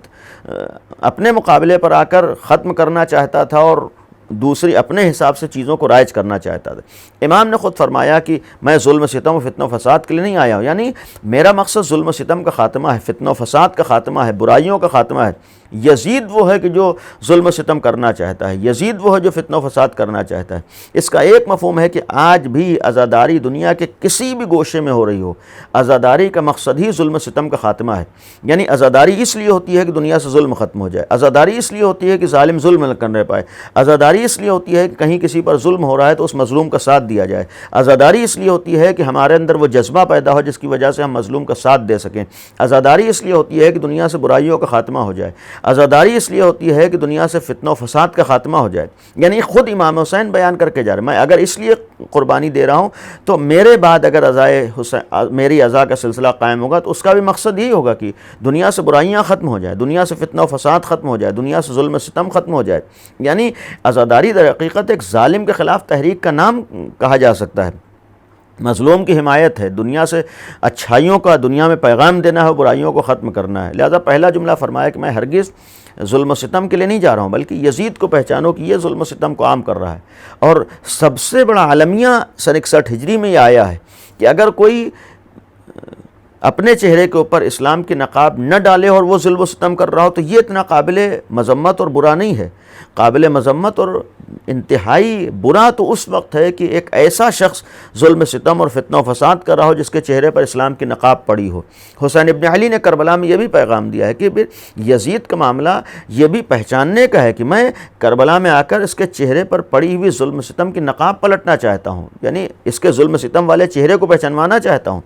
اپنے مقابلے پر آ کر ختم کرنا چاہتا تھا اور دوسری اپنے حساب سے چیزوں کو رائج کرنا چاہتا تھا۔ امام نے خود فرمایا کہ میں ظلم و ستم و فتنہ و فساد کے لیے نہیں آیا ہوں، یعنی میرا مقصد ظلم و ستم کا خاتمہ ہے، فتنہ و فساد کا خاتمہ ہے، برائیوں کا خاتمہ ہے۔ یزید وہ ہے کہ جو ظلم و ستم کرنا چاہتا ہے، یزید وہ ہے جو فتنہ و فساد کرنا چاہتا ہے۔ اس کا ایک مفہوم ہے کہ آج بھی عزاداری دنیا کے کسی بھی گوشے میں ہو رہی ہو، عزاداری کا مقصد ہی ظلم و ستم کا خاتمہ ہے۔ یعنی عزاداری اس لیے ہوتی ہے کہ دنیا سے ظلم ختم ہو جائے، عزاداری اس لیے ہوتی ہے کہ ظالم ظلم نہ کرنے پائے، عزاداری اس لیے ہوتی ہے کہ کہیں کسی پر ظلم ہو رہا ہے تو اس مظلوم کا ساتھ دیا جائے، عزاداری اس لیے ہوتی ہے کہ ہمارے اندر وہ جذبہ پیدا ہو جس کی وجہ سے ہم مظلوم کا ساتھ دے سکیں، عزاداری اس لیے ہوتی ہے کہ دنیا سے برائیوں کا خاتمہ ہو جائے، عزاداری اس لیے ہوتی ہے کہ دنیا سے فتنہ و فساد کا خاتمہ ہو جائے۔ یعنی خود امام حسین بیان کر کے جا رہے ہیں، میں اگر اس لیے قربانی دے رہا ہوں تو میرے بعد اگر میری عزا کا سلسلہ قائم ہوگا تو اس کا بھی مقصد یہی ہوگا کہ دنیا سے برائیاں ختم ہو جائے، دنیا سے فتنہ و فساد ختم ہو جائے، دنیا سے ظلم و ستم ختم ہو جائے۔ یعنی عزاداری در حقیقت ایک ظالم کے خلاف تحریک کا نام کہا جا سکتا ہے، مظلوم کی حمایت ہے، دنیا سے اچھائیوں کا دنیا میں پیغام دینا ہے، برائیوں کو ختم کرنا ہے۔ لہذا پہلا جملہ فرمایا کہ میں ہرگز ظلم و ستم کے لیے نہیں جا رہا ہوں، بلکہ یزید کو پہچانو کہ یہ ظلم و ستم کو عام کر رہا ہے۔ اور سب سے بڑا عالمیہ سن 61 ہجری میں یہ آیا ہے کہ اگر کوئی اپنے چہرے کے اوپر اسلام کی نقاب نہ ڈالے اور وہ ظلم و ستم کر رہا ہو تو یہ اتنا قابل مذمت اور برا نہیں ہے۔ قابل مذمت اور انتہائی برا تو اس وقت ہے کہ ایک ایسا شخص ظلم ستم اور فتنہ و فساد کر رہا ہو جس کے چہرے پر اسلام کی نقاب پڑی ہو۔ حسین ابن علی نے کربلا میں یہ بھی پیغام دیا ہے کہ یزید کا معاملہ یہ بھی پہچاننے کا ہے کہ میں کربلا میں آ کر اس کے چہرے پر پڑی ہوئی ظلم ستم کی نقاب پلٹنا چاہتا ہوں، یعنی اس کے ظلم ستم والے چہرے کو پہچانوانا چاہتا ہوں،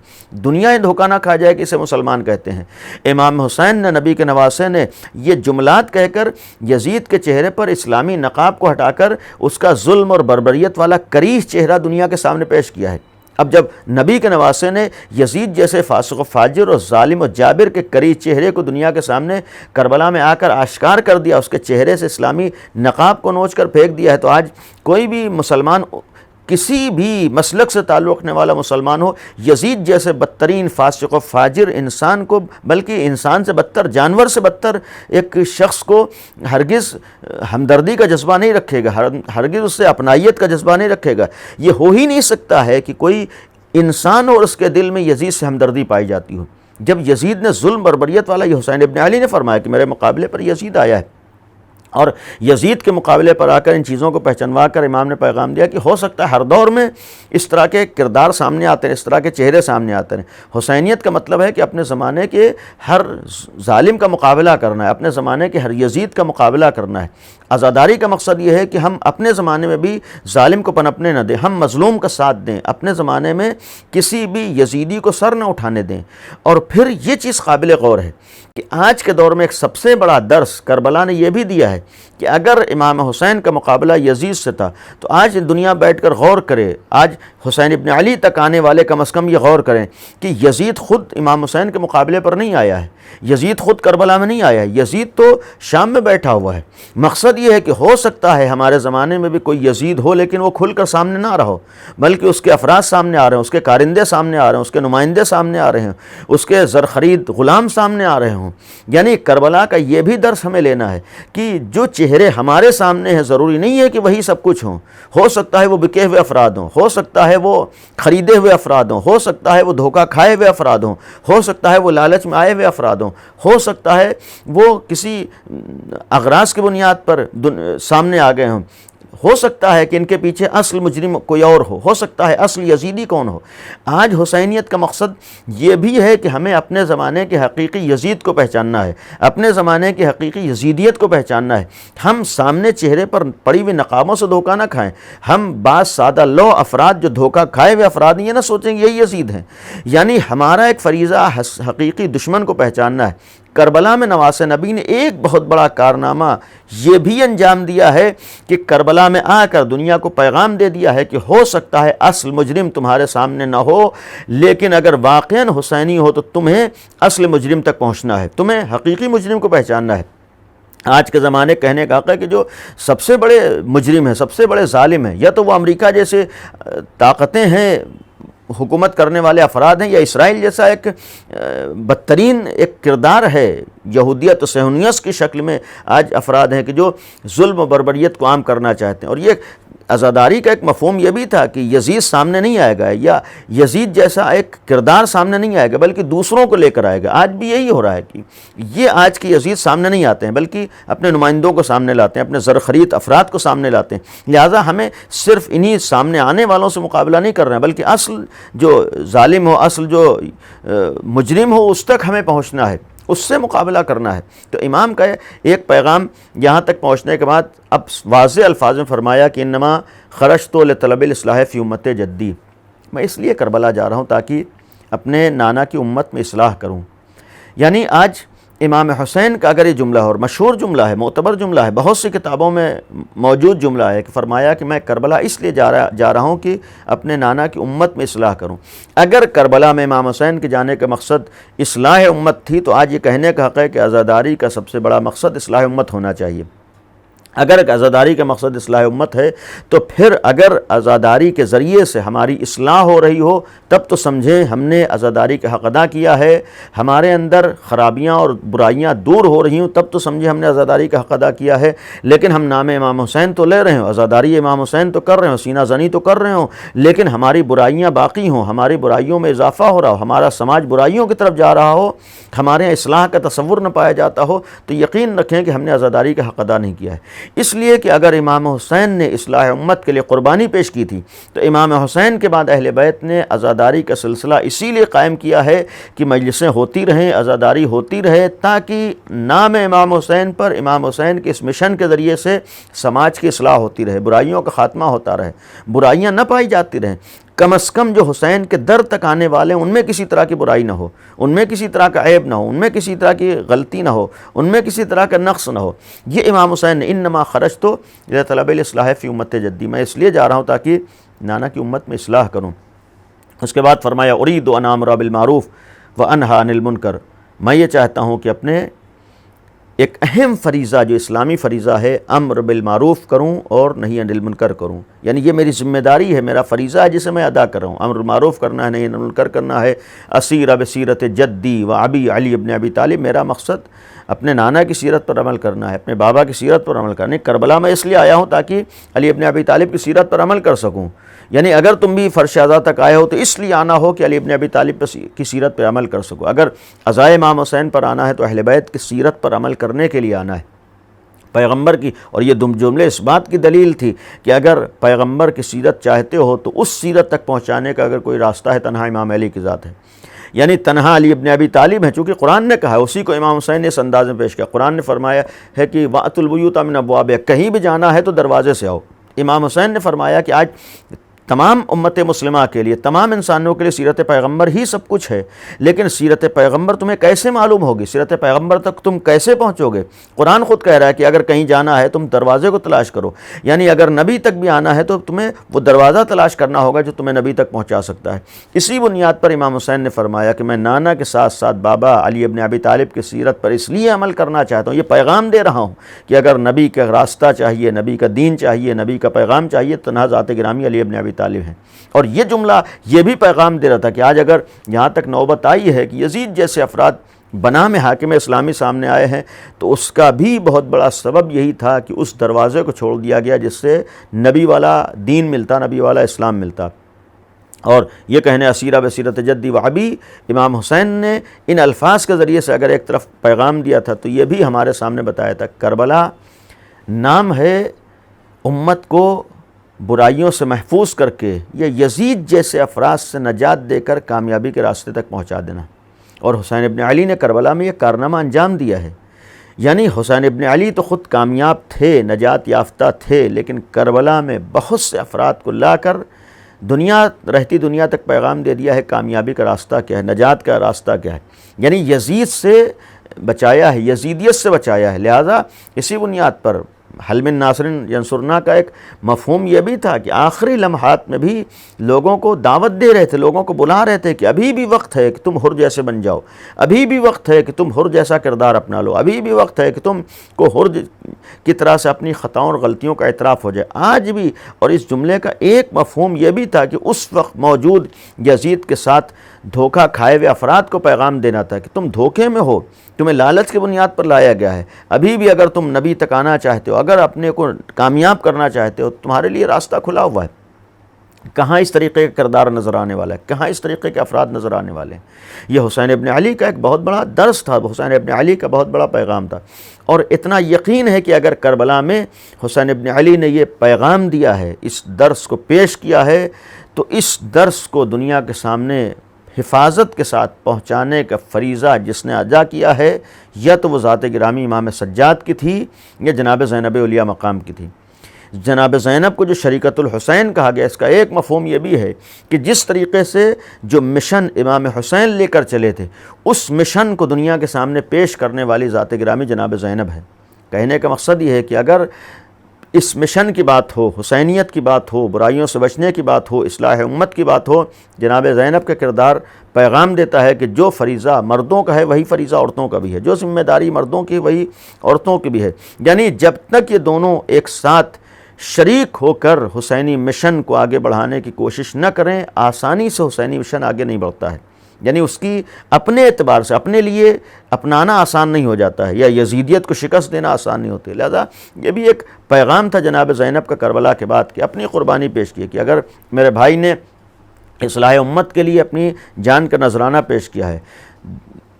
دنیا دھوکہ نہ کھا جائے کہ اسے مسلمان کہتے ہیں۔ امام حسین نے، نبی کے نواسے نے، یہ جملات کہہ کر یزید کے چہرے پر اسلامی نقاب کو ہٹا کر اس کا ظلم اور بربریت والا کریہ چہرہ دنیا کے سامنے پیش کیا ہے۔ اب جب نبی کے نواسے نے یزید جیسے فاسق و فاجر اور ظالم و جابر کے کریہ چہرے کو دنیا کے سامنے کربلا میں آ کر آشکار کر دیا، اس کے چہرے سے اسلامی نقاب کو نوچ کر پھینک دیا ہے، تو آج کوئی بھی مسلمان، کسی بھی مسلک سے تعلق رکھنے والا مسلمان ہو، یزید جیسے بدترین فاسق و فاجر انسان کو، بلکہ انسان سے بدتر، جانور سے بدتر ایک شخص کو ہرگز ہمدردی کا جذبہ نہیں رکھے گا، ہرگز اس سے اپنائیت کا جذبہ نہیں رکھے گا۔ یہ ہو ہی نہیں سکتا ہے کہ کوئی انسان اور اس کے دل میں یزید سے ہمدردی پائی جاتی ہو۔ جب یزید نے ظلم بربریت والا، یہ حسین ابن علی نے فرمایا کہ میرے مقابلے پر یزید آیا ہے، اور یزید کے مقابلے پر آ کر ان چیزوں کو پہچانوا کر امام نے پیغام دیا کہ ہو سکتا ہے ہر دور میں اس طرح کے کردار سامنے آتے ہیں، اس طرح کے چہرے سامنے آتے ہیں۔ حسینیت کا مطلب ہے کہ اپنے زمانے کے ہر ظالم کا مقابلہ کرنا ہے، اپنے زمانے کے ہر یزید کا مقابلہ کرنا ہے۔ عزاداری کا مقصد یہ ہے کہ ہم اپنے زمانے میں بھی ظالم کو پنپنے نہ دیں، ہم مظلوم کا ساتھ دیں، اپنے زمانے میں کسی بھی یزیدی کو سر نہ اٹھانے دیں۔ اور پھر یہ چیز قابل غور ہے کہ آج کے دور میں ایک سب سے بڑا درس کربلا نے یہ بھی دیا ہے کہ اگر امام حسین کا مقابلہ یزید سے تھا تو آج دنیا بیٹھ کر غور کرے، آج حسین ابن علی تک آنے والے کم از کم یہ غور کریں کہ یزید خود امام حسین کے مقابلے پر نہیں آیا ہے، یزید خود کربلا میں نہیں آیا ہے، یزید تو شام میں بیٹھا ہوا ہے۔ مقصد یہ ہے کہ ہو سکتا ہے ہمارے زمانے میں بھی کوئی یزید ہو، لیکن وہ کھل کر سامنے نہ رہو، بلکہ اس کے افراد سامنے آ رہے ہیں، اس کے کارندے سامنے آ رہے ہیں، اس کے نمائندے سامنے آ رہے ہیں، اس کے زرخرید غلام سامنے آ رہے ہوں۔ یعنی کربلا کا یہ بھی درس ہمیں لینا ہے کہ جو چہرے ہمارے سامنے ہیں ضروری نہیں ہے کہ وہی سب کچھ ہوں، ہو سکتا ہے وہ بکے ہوئے افراد ہوں، ہو سکتا ہے وہ خریدے ہوئے افراد ہوں، ہو سکتا ہے وہ دھوکہ کھائے ہوئے افراد ہوں، ہو سکتا ہے وہ لالچ میں آئے ہوئے افراد ہوں، ہو سکتا ہے وہ کسی اغراض کی بنیاد پر سامنے آ گئے ہوں، ہو سکتا ہے کہ ان کے پیچھے اصل مجرم کوئی اور ہو سکتا ہے اصل یزیدی کون ہو۔ آج حسینیت کا مقصد یہ بھی ہے کہ ہمیں اپنے زمانے کے حقیقی یزید کو پہچاننا ہے، اپنے زمانے کی حقیقی یزیدیت کو پہچاننا ہے۔ ہم سامنے چہرے پر پڑی ہوئی نقابوں سے دھوکہ نہ کھائیں، ہم بعض سادہ لو افراد جو دھوکہ کھائے ہوئے افراد ہیں یہ نہ سوچیں کہ یہی یزید ہیں۔ یعنی ہمارا ایک فریضہ حقیقی دشمن کو پہچاننا ہے۔ کربلا میں نواس نبی نے ایک بہت بڑا کارنامہ یہ بھی انجام دیا ہے کہ کربلا میں آ کر دنیا کو پیغام دے دیا ہے کہ ہو سکتا ہے اصل مجرم تمہارے سامنے نہ ہو، لیکن اگر واقعاً حسینی ہو تو تمہیں اصل مجرم تک پہنچنا ہے، تمہیں حقیقی مجرم کو پہچاننا ہے۔ آج کے زمانے کہنے کا حق ہے کہ جو سب سے بڑے مجرم ہیں، سب سے بڑے ظالم ہیں، یا تو وہ امریکہ جیسے طاقتیں ہیں، حکومت کرنے والے افراد ہیں، یا اسرائیل جیسا ایک بدترین ایک کردار ہے یہودیت و صہیونیت کی شکل میں آج افراد ہیں کہ جو ظلم و بربریت کو عام کرنا چاہتے ہیں۔ اور یہ عزاداری کا ایک مفہوم یہ بھی تھا کہ یزید سامنے نہیں آئے گا، یا یزید جیسا ایک کردار سامنے نہیں آئے گا، بلکہ دوسروں کو لے کر آئے گا۔ آج بھی یہی ہو رہا ہے کہ یہ آج کے یزید سامنے نہیں آتے ہیں، بلکہ اپنے نمائندوں کو سامنے لاتے ہیں، اپنے زرخرید افراد کو سامنے لاتے ہیں۔ لہٰذا ہمیں صرف انہی سامنے آنے والوں سے مقابلہ نہیں کر رہے ہیں، بلکہ اصل جو ظالم ہو، اصل جو مجرم ہو، اس تک ہمیں پہنچنا ہے، اس سے مقابلہ کرنا ہے۔ تو امام کا ایک پیغام یہاں تک پہنچنے کے بعد اب واضح الفاظ میں فرمایا کہ انما خرجت لطلب الاصلاح فی امت جدی، میں اس لیے کربلا جا رہا ہوں تاکہ اپنے نانا کی امت میں اصلاح کروں۔ یعنی آج امام حسین کا اگر یہ جملہ ہے، اور مشہور جملہ ہے، معتبر جملہ ہے، بہت سی کتابوں میں موجود جملہ ہے کہ فرمایا کہ میں کربلا اس لیے جا رہا ہوں کہ اپنے نانا کی امت میں اصلاح کروں۔ اگر کربلا میں امام حسین کے جانے کا مقصد اصلاح امت تھی تو آج یہ کہنے کا حق ہے کہ عزاداری کا سب سے بڑا مقصد اصلاح امت ہونا چاہیے۔ اگر عزاداری کا مقصد اصلاح امت ہے تو پھر اگر عزاداری کے ذریعے سے ہماری اصلاح ہو رہی ہو تب تو سمجھیں ہم نے عزاداری کا حق ادا کیا ہے، ہمارے اندر خرابیاں اور برائیاں دور ہو رہی ہوں تب تو سمجھیں ہم نے عزاداری کا حق ادا کیا ہے۔ لیکن ہم نام امام حسین تو لے رہے ہوں، عزاداری امام حسین تو کر رہے ہوں، سینہ زنی تو کر رہے ہوں، لیکن ہماری برائیاں باقی ہوں، ہماری برائیوں میں اضافہ ہو رہا ہو، ہمارا سماج برائیوں کی طرف جا رہا ہو، ہمارے اصلاح کا تصور نہ پایا جاتا ہو، تو یقین رکھیں کہ ہم نے عزاداری کا حق ادا نہیں کیا ہے۔ اس لیے کہ اگر امام حسین نے اصلاح امت کے لیے قربانی پیش کی تھی تو امام حسین کے بعد اہل بیت نے عزاداری کا سلسلہ اسی لیے قائم کیا ہے کہ مجلسیں ہوتی رہیں، عزاداری ہوتی رہے، تاکہ نام امام حسین پر امام حسین کے اس مشن کے ذریعے سے سماج کی اصلاح ہوتی رہے، برائیوں کا خاتمہ ہوتا رہے، برائیاں نہ پائی جاتی رہیں۔ کم از کم جو حسین کے در تک آنے والے ہیں ان میں کسی طرح کی برائی نہ ہو، ان میں کسی طرح کا عیب نہ ہو، ان میں کسی طرح کی غلطی نہ ہو، ان میں کسی طرح کا نقص نہ ہو۔ یہ امام حسین نے انما خرجت لطلب الاصلاح فی امت جدی، میں اس لیے جا رہا ہوں تاکہ نانا کی امت میں اصلاح کروں۔ اس کے بعد فرمایا ارید ان آمر بالمعروف وانہی عن المنکر، میں یہ چاہتا ہوں کہ اپنے ایک اہم فریضہ جو اسلامی فریضہ ہے امر بالمعروف کروں اور نہی عن المنکر کروں، یعنی یہ میری ذمہ داری ہے، میرا فریضہ ہے جسے میں ادا کر رہا ہوں۔ امر بالمعروف کرنا ہے، نہی عن المنکر کرنا ہے۔ اسیر بسیرت جدی و ابی علی ابن ابی طالب، میرا مقصد اپنے نانا کی سیرت پر عمل کرنا ہے، اپنے بابا کی سیرت پر عمل کرنا ہے۔ کربلا میں اس لیے آیا ہوں تاکہ علی ابن ابی طالب کی سیرت پر عمل کر سکوں، یعنی اگر تم بھی فرش اعضاء تک آئے ہو تو اس لیے آنا ہو کہ علی ابن ابی طالب کی سیرت پر عمل کر سکو۔ اگر عزائے امام حسین پر آنا ہے تو اہل بیت کی سیرت پر عمل کرنے کے لیے آنا ہے، پیغمبر کی۔ اور یہ جملے اس بات کی دلیل تھی کہ اگر پیغمبر کی سیرت چاہتے ہو تو اس سیرت تک پہنچانے کا اگر کوئی راستہ ہے تنہا امام علی کی ذات ہے، یعنی تنہا علی ابن ابی طالب ہیں، چونکہ قرآن نے کہا ہے، اسی کو امام حسین نے اس انداز میں پیش کیا۔ قرآن نے فرمایا ہے کہ وَأْتُوا الْبُيُوتَ مِنْ أَبْوَابِهَا، کہیں بھی جانا ہے تو دروازے سے آؤ۔ امام حسین نے فرمایا کہ آج تمام امت مسلمہ کے لیے، تمام انسانوں کے لیے سیرت پیغمبر ہی سب کچھ ہے، لیکن سیرت پیغمبر تمہیں کیسے معلوم ہوگی؟ سیرت پیغمبر تک تم کیسے پہنچو گے؟ قرآن خود کہہ رہا ہے کہ اگر کہیں جانا ہے تم دروازے کو تلاش کرو، یعنی اگر نبی تک بھی آنا ہے تو تمہیں وہ دروازہ تلاش کرنا ہوگا جو تمہیں نبی تک پہنچا سکتا ہے۔ اسی بنیاد پر امام حسین نے فرمایا کہ میں نانا کے ساتھ ساتھ بابا علی ابن ابی طالب کی سیرت پر اس لیے عمل کرنا چاہتا ہوں، یہ پیغام دے رہا ہوں کہ اگر نبی کا راستہ چاہیے، نبی کا دین چاہیے، نبی کا پیغام چاہیے تو نہ ذات گرامی علی ابن ابی طالب ہیں۔ اور یہ جملہ یہ بھی پیغام دے رہا تھا کہ آج اگر یہاں تک نوبت آئی ہے کہ یزید جیسے افراد بنام حاکم اسلامی سامنے آئے ہیں تو اس کا بھی بہت بڑا سبب یہی تھا کہ اس دروازے کو چھوڑ دیا گیا جس سے نبی والا دین ملتا، نبی والا اسلام ملتا۔ اور یہ کہنے اسیرہ بسیرت جدی و ابی، امام حسین نے ان الفاظ کے ذریعے سے اگر ایک طرف پیغام دیا تھا تو یہ بھی ہمارے سامنے بتایا تھا کربلا نام ہے امت کو برائیوں سے محفوظ کر کے یہ یزید جیسے افراد سے نجات دے کر کامیابی کے راستے تک پہنچا دینا۔ اور حسین ابن علی نے کربلا میں یہ کارنامہ انجام دیا ہے، یعنی حسین ابن علی تو خود کامیاب تھے، نجات یافتہ تھے، لیکن کربلا میں بہت سے افراد کو لا کر رہتی دنیا تک پیغام دے دیا ہے کامیابی کا راستہ کیا ہے، نجات کا راستہ کیا ہے، یعنی یزید سے بچایا ہے، یزیدیت سے بچایا ہے۔ لہٰذا اسی بنیاد پر حل من ناصر ینصرنا کا ایک مفہوم یہ بھی تھا کہ آخری لمحات میں بھی لوگوں کو دعوت دے رہے تھے، لوگوں کو بلا رہے تھے کہ ابھی بھی وقت ہے کہ تم حر جیسے بن جاؤ، ابھی بھی وقت ہے کہ تم حر جیسا کردار اپنا لو، ابھی بھی وقت ہے کہ تم کو حر کی طرح سے اپنی خطاؤں اور غلطیوں کا اعتراف ہو جائے آج بھی۔ اور اس جملے کا ایک مفہوم یہ بھی تھا کہ اس وقت موجود یزید کے ساتھ دھوکہ کھائے ہوئے افراد کو پیغام دینا تھا کہ تم دھوکے میں ہو، تمہیں لالچ کی بنیاد پر لایا گیا ہے، ابھی بھی اگر تم نبی تک آنا چاہتے ہو، اگر اپنے کو کامیاب کرنا چاہتے ہو، تمہارے لیے راستہ کھلا ہوا ہے۔ کہاں اس طریقے کا کردار نظر آنے والا ہے، کہاں اس طریقے کے افراد نظر آنے والے ہیں۔ یہ حسین ابن علی کا ایک بہت بڑا درس تھا، حسین ابن علی کا بہت بڑا پیغام تھا، اور اتنا یقین ہے کہ اگر کربلا میں حسین ابن علی نے یہ پیغام دیا ہے، اس درس کو پیش کیا ہے، تو اس درس کو دنیا کے سامنے حفاظت کے ساتھ پہنچانے کا فریضہ جس نے ادا کیا ہے، یا تو وہ ذات گرامی امام سجاد کی تھی یا جناب زینب اولیاء مقام کی تھی۔ جناب زینب کو جو شریکت الحسین کہا گیا، اس کا ایک مفہوم یہ بھی ہے کہ جس طریقے سے جو مشن امام حسین لے کر چلے تھے، اس مشن کو دنیا کے سامنے پیش کرنے والی ذات گرامی جناب زینب ہے۔ کہنے کا مقصد یہ ہے کہ اگر اس مشن کی بات ہو، حسینیت کی بات ہو، برائیوں سے بچنے کی بات ہو، اصلاح امت کی بات ہو، جناب زینب کا کردار پیغام دیتا ہے کہ جو فریضہ مردوں کا ہے وہی فریضہ عورتوں کا بھی ہے، جو ذمہ داری مردوں کی وہی عورتوں کی بھی ہے۔ یعنی جب تک یہ دونوں ایک ساتھ شریک ہو کر حسینی مشن کو آگے بڑھانے کی کوشش نہ کریں، آسانی سے حسینی مشن آگے نہیں بڑھتا ہے۔ یعنی اس کی اپنے اعتبار سے اپنے لیے اپنانا آسان نہیں ہو جاتا ہے، یا یزیدیت کو شکست دینا آسان نہیں ہوتی۔ لہذا یہ بھی ایک پیغام تھا جناب زینب کا کربلا کے بعد کہ اپنی قربانی پیش کی کہ اگر میرے بھائی نے اصلاح امت کے لیے اپنی جان کا نذرانہ پیش کیا ہے،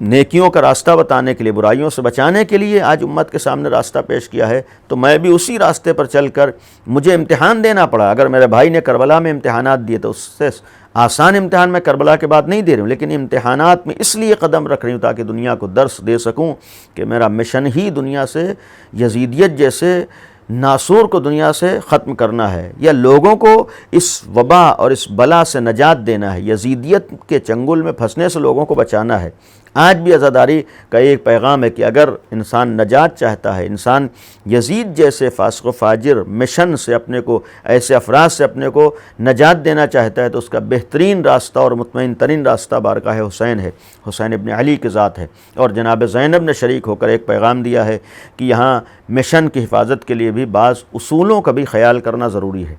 نیکیوں کا راستہ بتانے کے لیے، برائیوں سے بچانے کے لیے آج امت کے سامنے راستہ پیش کیا ہے، تو میں بھی اسی راستے پر چل کر مجھے امتحان دینا پڑا۔ اگر میرے بھائی نے کربلا میں امتحانات دیے تو اس سے آسان امتحان میں کربلا کے بعد نہیں دے رہی ہوں، لیکن امتحانات میں اس لیے قدم رکھ رہی ہوں تاکہ دنیا کو درس دے سکوں کہ میرا مشن ہی دنیا سے یزیدیت جیسے ناسور کو دنیا سے ختم کرنا ہے، یا لوگوں کو اس وبا اور اس بلا سے نجات دینا ہے، یزیدیت کے چنگل میں پھنسنے سے لوگوں کو بچانا ہے۔ آج بھی عزاداری کا ایک پیغام ہے کہ اگر انسان نجات چاہتا ہے، انسان یزید جیسے فاسق و فاجر مشن سے اپنے کو، ایسے افراد سے اپنے کو نجات دینا چاہتا ہے، تو اس کا بہترین راستہ اور مطمئن ترین راستہ بارگاہ حسین ہے، حسین ابن علی کی ذات ہے۔ اور جناب زینب نے شریک ہو کر ایک پیغام دیا ہے کہ یہاں مشن کی حفاظت کے لیے بھی بعض اصولوں کا بھی خیال کرنا ضروری ہے،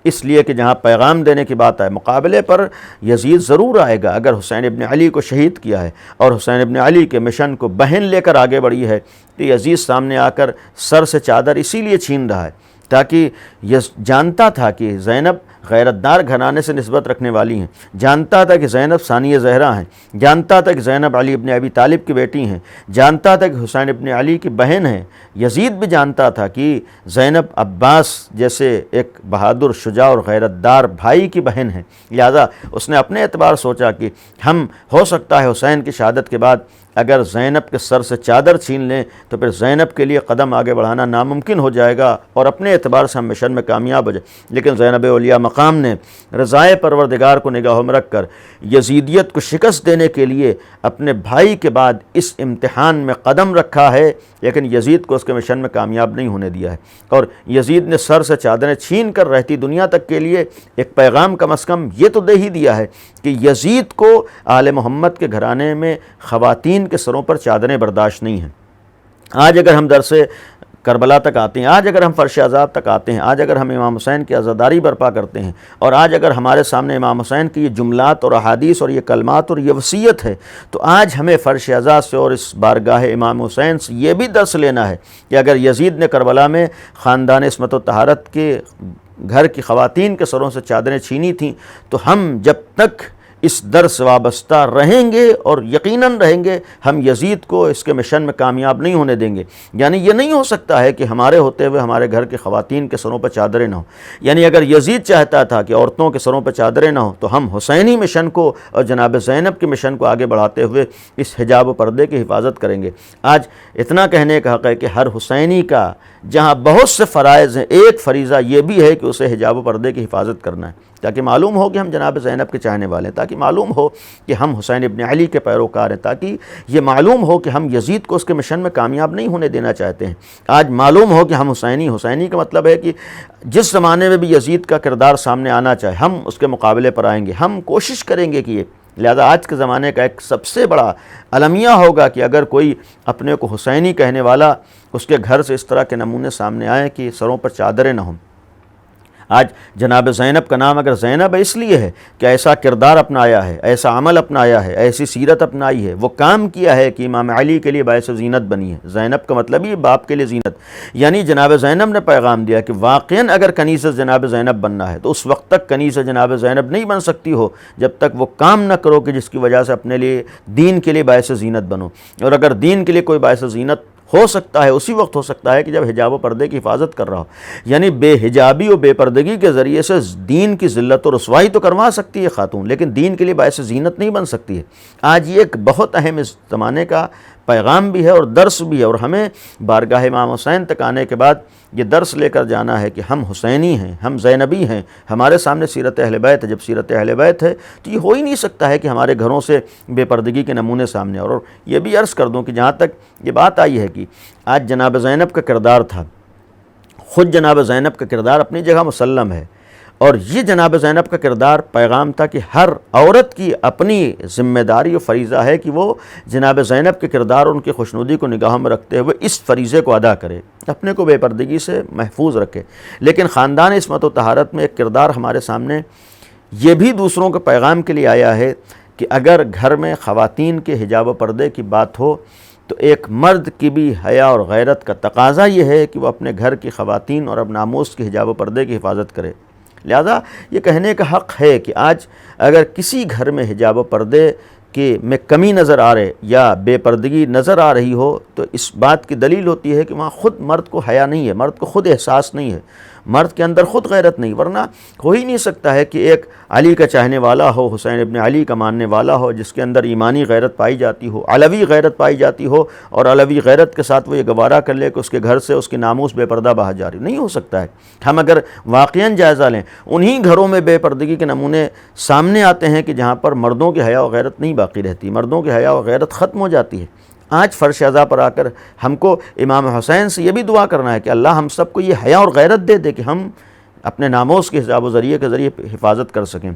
اس لیے کہ جہاں پیغام دینے کی بات آئے، مقابلے پر یزید ضرور آئے گا۔ اگر حسین ابن علی کو شہید کیا ہے اور حسین ابن علی کے مشن کو بہن لے کر آگے بڑھی ہے، تو یزید سامنے آ کر سر سے چادر اسی لیے چھین رہا ہے تاکہ یہ جانتا تھا کہ زینب غیرتدار گھرانے سے نسبت رکھنے والی ہیں، جانتا تھا کہ زینب ثانیہ زہرا ہیں، جانتا تھا کہ زینب علی ابن ابی طالب کی بیٹی ہیں، جانتا تھا کہ حسین ابن علی کی بہن ہیں۔ یزید بھی جانتا تھا کہ زینب عباس جیسے ایک بہادر، شجاع اور غیرتدار بھائی کی بہن ہیں، لہذا اس نے اپنے اعتبار سوچا کہ ہم ہو سکتا ہے حسین کی شہادت کے بعد اگر زینب کے سر سے چادر چھین لیں تو پھر زینب کے لیے قدم آگے بڑھانا ناممکن ہو جائے گا اور اپنے اعتبار سے ہم مشن میں کامیاب ہو جائیں۔ لیکن زینب اولیاء مقام نے رضائے پروردگار کو نگاہوں میں رکھ کر یزیدیت کو شکست دینے کے لیے اپنے بھائی کے بعد اس امتحان میں قدم رکھا ہے، لیکن یزید کو اس کے مشن میں کامیاب نہیں ہونے دیا ہے۔ اور یزید نے سر سے چادریں چھین کر رہتی دنیا تک کے لیے ایک پیغام کم از کم یہ تو دے ہی دیا ہے کہ یزید کو آل محمد کے گھرانے میں خواتین کے سروں پر چادریں برداشت نہیں ہیں۔ آج اگر ہم درس کربلا تک آتے ہیں، آج اگر ہم فرش عذاب تک آتے ہیں، آج اگر ہم امام حسین کی عزاداری برپا کرتے ہیں، اور آج اگر ہمارے سامنے امام حسین کی یہ جملات اور احادیث اور یہ کلمات اور یہ وصیت ہے، تو آج ہمیں فرش عزا سے اور اس بارگاہ امام حسین سے یہ بھی درس لینا ہے کہ اگر یزید نے کربلا میں خاندان عصمت و طہارت کے گھر کی خواتین کے سروں سے چادریں چھینی تھیں، تو ہم جب تک اس در سے وابستہ رہیں گے اور یقیناً رہیں گے، ہم یزید کو اس کے مشن میں کامیاب نہیں ہونے دیں گے۔ یعنی یہ نہیں ہو سکتا ہے کہ ہمارے ہوتے ہوئے ہمارے گھر کی خواتین کے سروں پر چادریں نہ ہوں۔ یعنی اگر یزید چاہتا تھا کہ عورتوں کے سروں پر چادریں نہ ہوں، تو ہم حسینی مشن کو اور جناب زینب کے مشن کو آگے بڑھاتے ہوئے اس حجاب و پردے کی حفاظت کریں گے۔ آج اتنا کہنے کا حق ہے کہ ہر حسینی کا جہاں بہت سے فرائض ہیں، ایک فریضہ یہ بھی ہے کہ اسے حجاب و پردے کی حفاظت کرنا ہے، تاکہ معلوم ہو کہ ہم جناب زینب کے چاہنے والے ہیں، تاکہ معلوم ہو کہ ہم حسین ابن علی کے پیروکار ہیں، تاکہ یہ معلوم ہو کہ ہم یزید کو اس کے مشن میں کامیاب نہیں ہونے دینا چاہتے ہیں۔ آج معلوم ہو کہ ہم حسینی کا مطلب ہے کہ جس زمانے میں بھی یزید کا کردار سامنے آنا چاہے ہم اس کے مقابلے پر آئیں گے، ہم کوشش کریں گے کہ یہ، لہذا آج کے زمانے کا ایک سب سے بڑا المیہ ہوگا کہ اگر کوئی اپنے کو حسینی کہنے والا، اس کے گھر سے اس طرح کے نمونے سامنے آئیں کہ سروں پر چادریں نہ ہوں۔ آج جناب زینب کا نام اگر زینب اس لیے ہے کہ ایسا کردار اپنایا ہے، ایسا عمل اپنایا ہے، ایسی سیرت اپنائی ہے، وہ کام کیا ہے کہ امام علی کے لیے باعث زینت بنی ہے۔ زینب کا مطلب ہی باپ کے لیے زینت، یعنی جناب زینب نے پیغام دیا کہ واقعاً اگر کنیز جناب زینب بننا ہے تو اس وقت تک کنیز جناب زینب نہیں بن سکتی ہو جب تک وہ کام نہ کرو کہ جس کی وجہ سے اپنے لیے دین کے لیے باعث زینت بنو، اور اگر دین کے لیے کوئی باعث زینت ہو سکتا ہے اسی وقت ہو سکتا ہے کہ جب حجاب و پردے کی حفاظت کر رہا ہو، یعنی بے حجابی و بے پردگی کے ذریعے سے دین کی ذلت و رسوائی تو کروا سکتی ہے خاتون، لیکن دین کے لیے باعث زینت نہیں بن سکتی ہے۔ آج یہ ایک بہت اہم اس زمانے کا پیغام بھی ہے اور درس بھی ہے، اور ہمیں بارگاہ امام حسین تک آنے کے بعد یہ درس لے کر جانا ہے کہ ہم حسینی ہیں، ہم زینبی ہیں، ہمارے سامنے سیرت اہل بیت ہے۔ جب سیرت اہل بیت ہے تو یہ ہو ہی نہیں سکتا ہے کہ ہمارے گھروں سے بے پردگی کے نمونے سامنے، اور یہ بھی عرض کر دوں کہ جہاں تک یہ بات آئی ہے کہ آج جناب زینب کا کردار تھا، خود جناب زینب کا کردار اپنی جگہ مسلم ہے، اور یہ جناب زینب کا کردار پیغام تھا کہ ہر عورت کی اپنی ذمہ داری و فریضہ ہے کہ وہ جناب زینب کے کردار اور ان کی خوشنودی کو نگاہ میں رکھتے ہوئے اس فریضے کو ادا کرے، اپنے کو بے پردگی سے محفوظ رکھے۔ لیکن خاندان عصمت و طہارت میں ایک کردار ہمارے سامنے یہ بھی دوسروں کے پیغام کے لیے آیا ہے کہ اگر گھر میں خواتین کے حجاب و پردے کی بات ہو تو ایک مرد کی بھی حیا اور غیرت کا تقاضا یہ ہے کہ وہ اپنے گھر کی خواتین اور اب ناموس کے حجاب و پردے کی حفاظت کرے۔ لہذا یہ کہنے کا حق ہے کہ آج اگر کسی گھر میں حجاب و پردے میں کمی نظر آ رہے یا بے پردگی نظر آ رہی ہو تو اس بات کی دلیل ہوتی ہے کہ وہاں خود مرد کو حیا نہیں ہے، مرد کو خود احساس نہیں ہے، مرد کے اندر خود غیرت نہیں، ورنہ ہو ہی نہیں سکتا ہے کہ ایک علی کا چاہنے والا ہو، حسین ابن علی کا ماننے والا ہو، جس کے اندر ایمانی غیرت پائی جاتی ہو، علوی غیرت پائی جاتی ہو، اور علوی غیرت کے ساتھ وہ یہ گوارا کر لے کہ اس کے گھر سے اس کی ناموس بے پردہ باہر جاری نہیں ہو سکتا ہے۔ ہم اگر واقعاً جائزہ لیں انہی گھروں میں بے پردگی کے نمونے سامنے آتے ہیں کہ جہاں پر مردوں کی حیا و غیرت نہیں باقی رہتی، مردوں کی حیا و غیرت ختم ہو جاتی ہے۔ آج فرش ازا پر آ کر ہم کو امام حسین سے یہ بھی دعا کرنا ہے کہ اللہ ہم سب کو یہ حیا اور غیرت دے دے کہ ہم اپنے ناموس کے حجاب و ذریعے کے ذریعے حفاظت کر سکیں۔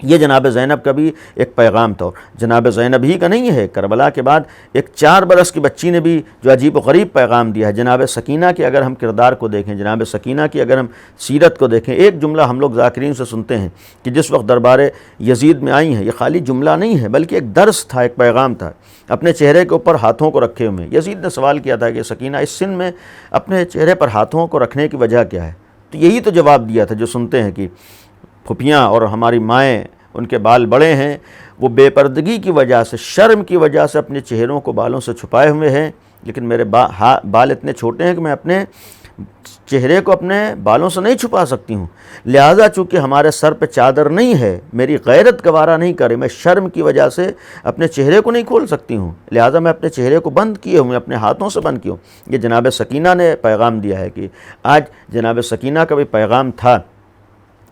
یہ جناب زینب کا بھی ایک پیغام تھا، اور جناب زینب ہی کا نہیں ہے، کربلا کے بعد ایک 4 برس کی بچی نے بھی جو عجیب و غریب پیغام دیا ہے۔ جناب سکینہ کے اگر ہم کردار کو دیکھیں، جناب سکینہ کی اگر ہم سیرت کو دیکھیں، ایک جملہ ہم لوگ ذاکرین سے سنتے ہیں کہ جس وقت دربار یزید میں آئی ہیں، یہ خالی جملہ نہیں ہے بلکہ ایک درس تھا، ایک پیغام تھا، اپنے چہرے کے اوپر ہاتھوں کو رکھے ہوئے۔ یزید نے سوال کیا تھا کہ سکینہ اس سن میں اپنے چہرے پر ہاتھوں کو رکھنے کی وجہ کیا ہے؟ تو یہی تو جواب دیا تھا جو سنتے ہیں کہ پھپھیاں اور ہماری مائیں ان کے بال بڑے ہیں، وہ بے پردگی کی وجہ سے، شرم کی وجہ سے اپنے چہروں کو بالوں سے چھپائے ہوئے ہیں، لیکن میرے بال اتنے چھوٹے ہیں کہ میں اپنے چہرے کو اپنے بالوں سے نہیں چھپا سکتی ہوں، لہٰذا چونکہ ہمارے سر پہ چادر نہیں ہے، میری غیرت گوارا نہیں کرے، میں شرم کی وجہ سے اپنے چہرے کو نہیں کھول سکتی ہوں، لہٰذا میں اپنے چہرے کو بند کیے ہوں، اپنے ہاتھوں سے بند کیے ہوں۔ یہ جناب سکینہ نے پیغام دیا ہے کہ آج جناب سکینہ کا بھی پیغام تھا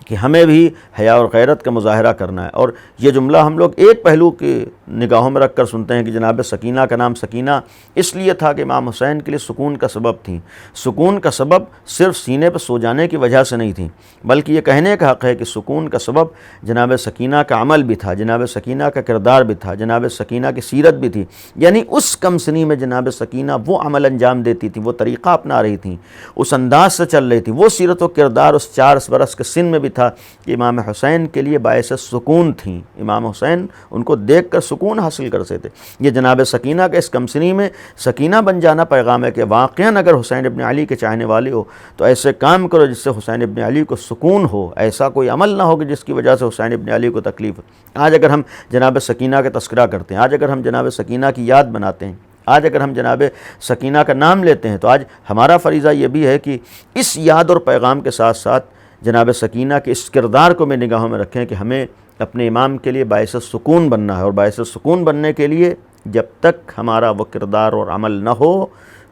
کہ ہمیں بھی حیا اور غیرت کا مظاہرہ کرنا ہے، اور یہ جملہ ہم لوگ ایک پہلو کی نگاہوں میں رکھ کر سنتے ہیں کہ جناب سکینہ کا نام سکینہ اس لیے تھا کہ امام حسین کے لیے سکون کا سبب تھیں۔ سکون کا سبب صرف سینے پہ سو جانے کی وجہ سے نہیں تھیں، بلکہ یہ کہنے کا حق ہے کہ سکون کا سبب جناب سکینہ کا عمل بھی تھا، جناب سکینہ کا کردار بھی تھا، جناب سکینہ کی سیرت بھی تھی، یعنی اس کم سنی میں جناب سکینہ وہ عمل انجام دیتی تھی، وہ طریقہ اپنا رہی تھیں، اس انداز سے چل رہی تھی، وہ سیرت و کردار اس 4 برس کے سن میں بھی تھا کہ امام حسین کے لیے باعث سکون تھیں۔ امام حسین ان کو دیکھ کر سکون حاصل کرتے تھے۔ یہ جناب سکینہ کے اس کمسنی میں سکینہ بن جانا پیغام ہے کہ واقعاً اگر حسین ابن علی کے چاہنے والے ہو تو ایسے کام کرو جس سے حسین ابن علی کو سکون ہو، ایسا کوئی عمل نہ ہو کہ جس کی وجہ سے حسین ابن علی کو تکلیف ہو۔ آج اگر ہم جناب سکینہ کا تذکرہ کرتے ہیں، آج اگر ہم جناب سکینہ کی یاد بناتے ہیں، آج اگر ہم جناب سکینہ کا نام لیتے ہیں، تو آج ہمارا فریضہ یہ بھی ہے کہ اس یاد اور پیغام کے ساتھ ساتھ جناب سکینہ کے اس کردار کو میں نگاہوں میں رکھیں کہ ہمیں اپنے امام کے لیے باعث سکون بننا ہے، اور باعث سکون بننے کے لیے جب تک ہمارا وہ کردار اور عمل نہ ہو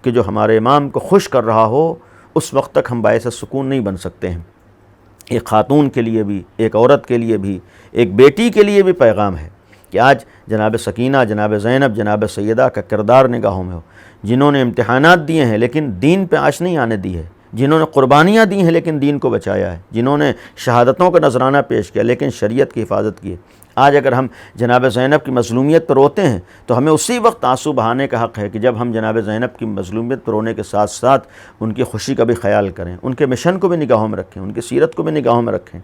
کہ جو ہمارے امام کو خوش کر رہا ہو، اس وقت تک ہم باعث سکون نہیں بن سکتے ہیں۔ ایک خاتون کے لیے بھی، ایک عورت کے لیے بھی، ایک بیٹی کے لیے بھی پیغام ہے کہ آج جناب سکینہ، جناب زینب، جناب سیدہ کا کردار نگاہوں میں ہو، جنہوں نے امتحانات دیے ہیں لیکن دین پہ آنچ نہیں آنے دی ہے، جنہوں نے قربانیاں دی ہیں لیکن دین کو بچایا ہے، جنہوں نے شہادتوں کا نذرانہ پیش کیا لیکن شریعت کی حفاظت کی ہے۔ آج اگر ہم جناب زینب کی مظلومیت پر روتے ہیں تو ہمیں اسی وقت آنسو بہانے کا حق ہے کہ جب ہم جناب زینب کی مظلومیت پر رونے کے ساتھ ساتھ ان کی خوشی کا بھی خیال کریں، ان کے مشن کو بھی نگاہوں میں رکھیں، ان کی سیرت کو بھی نگاہوں میں رکھیں۔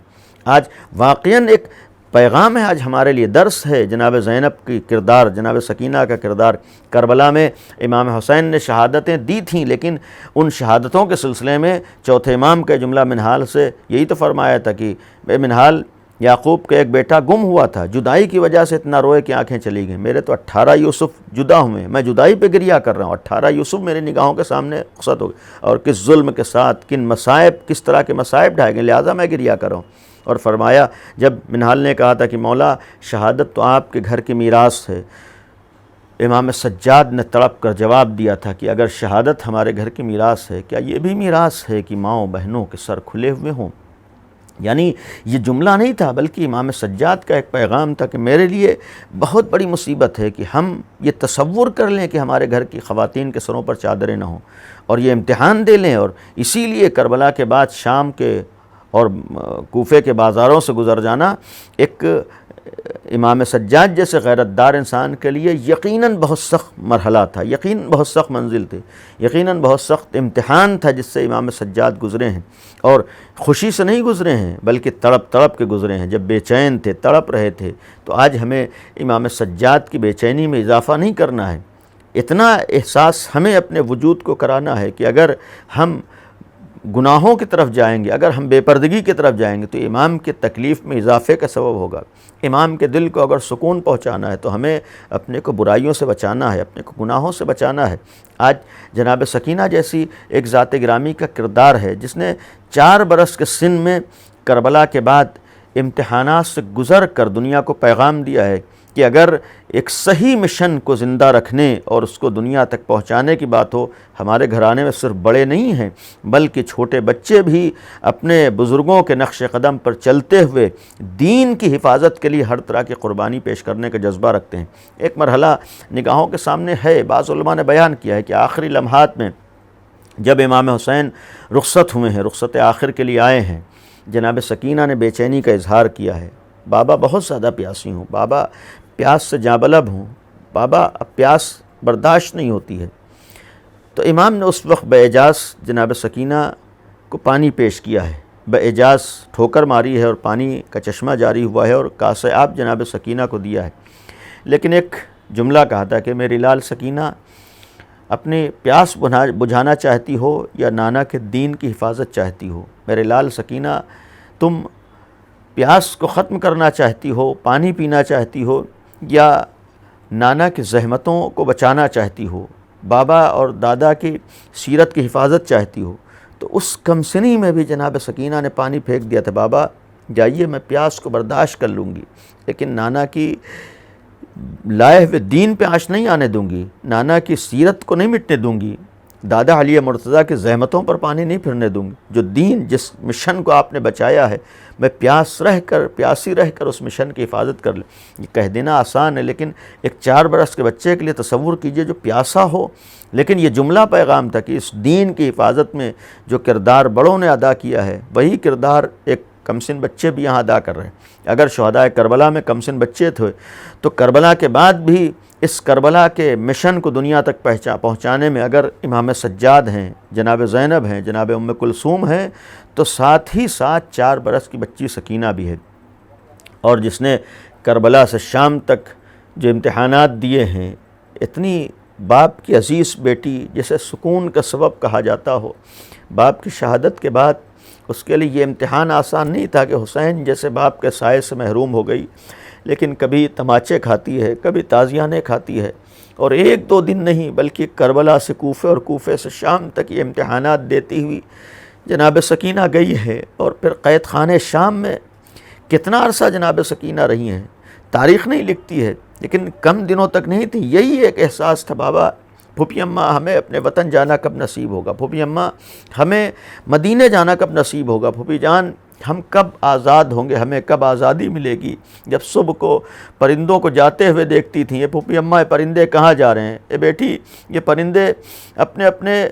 آج واقعاً ایک پیغام ہے، آج ہمارے لیے درس ہے جناب زینب کی کردار، جناب سکینہ کا کردار۔ کربلا میں امام حسین نے شہادتیں دی تھیں، لیکن ان شہادتوں کے سلسلے میں چوتھے امام کا جملہ منہال سے یہی تو فرمایا تھا کہ اے منہال، یعقوب کا ایک بیٹا گم ہوا تھا، جدائی کی وجہ سے اتنا روئے کہ آنکھیں چلی گئیں، میرے تو 18 یوسف جدا ہوئے، میں جدائی پہ گریہ کر رہا ہوں، 18 یوسف میرے نگاہوں کے سامنے رخصت ہو گئے، اور کس ظلم کے ساتھ، کن مصائب، کس طرح کے مصائب ڈھائے گئے، لہٰذا میں گریہ کر رہا ہوں۔ اور فرمایا، جب منہال نے کہا تھا کہ مولا شہادت تو آپ کے گھر کی میراث ہے، امام سجاد نے تڑپ کر جواب دیا تھا کہ اگر شہادت ہمارے گھر کی میراث ہے، کیا یہ بھی میراث ہے کہ ماؤں بہنوں کے سر کھلے ہوئے ہوں؟ یعنی یہ جملہ نہیں تھا بلکہ امام سجاد کا ایک پیغام تھا کہ میرے لیے بہت بڑی مصیبت ہے کہ ہم یہ تصور کر لیں کہ ہمارے گھر کی خواتین کے سروں پر چادریں نہ ہوں، اور یہ امتحان دے لیں، اور اسی لیے کربلا کے بعد شام کے اور کوفے کے بازاروں سے گزر جانا ایک امام سجاد جیسے غیرت دار انسان کے لیے یقیناً بہت سخت مرحلہ تھا، یقیناً بہت سخت منزل تھی، یقیناً بہت سخت امتحان تھا جس سے امام سجاد گزرے ہیں، اور خوشی سے نہیں گزرے ہیں بلکہ تڑپ تڑپ کے گزرے ہیں۔ جب بے چین تھے، تڑپ رہے تھے، تو آج ہمیں امام سجاد کی بے چینی میں اضافہ نہیں کرنا ہے، اتنا احساس ہمیں اپنے وجود کو کرانا ہے کہ اگر ہم گناہوں کی طرف جائیں گے، اگر ہم بے پردگی کی طرف جائیں گے تو امام کی تکلیف میں اضافے کا سبب ہوگا۔ امام کے دل کو اگر سکون پہنچانا ہے تو ہمیں اپنے کو برائیوں سے بچانا ہے، اپنے کو گناہوں سے بچانا ہے۔ آج جناب سکینہ جیسی ایک ذات گرامی کا کردار ہے جس نے 4 برس کے سن میں کربلا کے بعد امتحانات سے گزر کر دنیا کو پیغام دیا ہے کہ اگر ایک صحیح مشن کو زندہ رکھنے اور اس کو دنیا تک پہنچانے کی بات ہو، ہمارے گھرانے میں صرف بڑے نہیں ہیں بلکہ چھوٹے بچے بھی اپنے بزرگوں کے نقش قدم پر چلتے ہوئے دین کی حفاظت کے لیے ہر طرح کی قربانی پیش کرنے کا جذبہ رکھتے ہیں۔ ایک مرحلہ نگاہوں کے سامنے ہے، بعض علماء نے بیان کیا ہے کہ آخری لمحات میں جب امام حسین رخصت ہوئے ہیں، رخصت آخر کے لیے آئے ہیں، جناب سکینہ نے بے چینی کا اظہار کیا ہے، بابا بہت زیادہ پیاسی ہوں، بابا پیاس سے جاں بلب ہوں، بابا اب پیاس برداشت نہیں ہوتی ہے۔ تو امام نے اس وقت باعجاز جناب سکینہ کو پانی پیش کیا ہے، باعجاز ٹھوکر ماری ہے اور پانی کا چشمہ جاری ہوا ہے اور کاسے آب جناب سکینہ کو دیا ہے، لیکن ایک جملہ کہا تھا کہ میری لال سکینہ، اپنی پیاس بجھانا چاہتی ہو یا نانا کے دین کی حفاظت چاہتی ہو؟ میرے لال سکینہ، تم پیاس کو ختم کرنا چاہتی ہو، پانی پینا چاہتی ہو، یا نانا کی زحمتوں کو بچانا چاہتی ہو، بابا اور دادا کی سیرت کی حفاظت چاہتی ہو؟ تو اس کمسنی میں بھی جناب سکینہ نے پانی پھینک دیا تھا، بابا جائیے، میں پیاس کو برداشت کر لوں گی لیکن نانا کی لائے ہوئے دین پہ آنچ نہیں آنے دوں گی، نانا کی سیرت کو نہیں مٹنے دوں گی، دادا علی مرتضیٰ کی زحمتوں پر پانی نہیں پھرنے دوں گی، جو دین جس مشن کو آپ نے بچایا ہے، میں پیاسی رہ کر اس مشن کی حفاظت کر لیں۔ یہ کہہ دینا آسان ہے لیکن ایک 4 برس کے بچے کے لیے تصور کیجئے جو پیاسا ہو، لیکن یہ جملہ پیغام تھا کہ اس دین کی حفاظت میں جو کردار بڑوں نے ادا کیا ہے وہی کردار ایک کمسن بچے بھی یہاں ادا کر رہے ہیں۔ اگر شہدائے کربلا میں کمسن بچے تھے تو کربلا کے بعد بھی اس کربلا کے مشن کو دنیا تک پہنچانے میں اگر امام سجاد ہیں، جناب زینب ہیں، جناب ام کلثوم ہیں، تو ساتھ ہی ساتھ 4 برس کی بچی سکینہ بھی ہے، اور جس نے کربلا سے شام تک جو امتحانات دیے ہیں، اتنی باپ کی عزیز بیٹی جسے سکون کا سبب کہا جاتا ہو، باپ کی شہادت کے بعد اس کے لیے یہ امتحان آسان نہیں تھا کہ حسین جیسے باپ کے سائے سے محروم ہو گئی، لیکن کبھی تماچے کھاتی ہے، کبھی تازیانے کھاتی ہے، اور 1-2 دن نہیں بلکہ کربلا سے کوفے اور کوفے سے شام تک یہ امتحانات دیتی ہوئی جناب سکینہ گئی ہے، اور پھر قید خانے شام میں کتنا عرصہ جناب سکینہ رہی ہیں تاریخ نہیں لکھتی ہے، لیکن کم دنوں تک نہیں تھی۔ یہی ایک احساس تھا، بابا پھوپھی اماں ہمیں اپنے وطن جانا کب نصیب ہوگا؟ پھوپھی اماں ہمیں مدینے جانا کب نصیب ہوگا؟ پھوپھی جان ہم کب آزاد ہوں گے؟ ہمیں کب آزادی ملے گی؟ جب صبح کو پرندوں کو جاتے ہوئے دیکھتی تھیں، یہ پھوپھی اماں یہ پرندے کہاں جا رہے ہیں؟ اے بیٹی یہ پرندے اپنے اپنے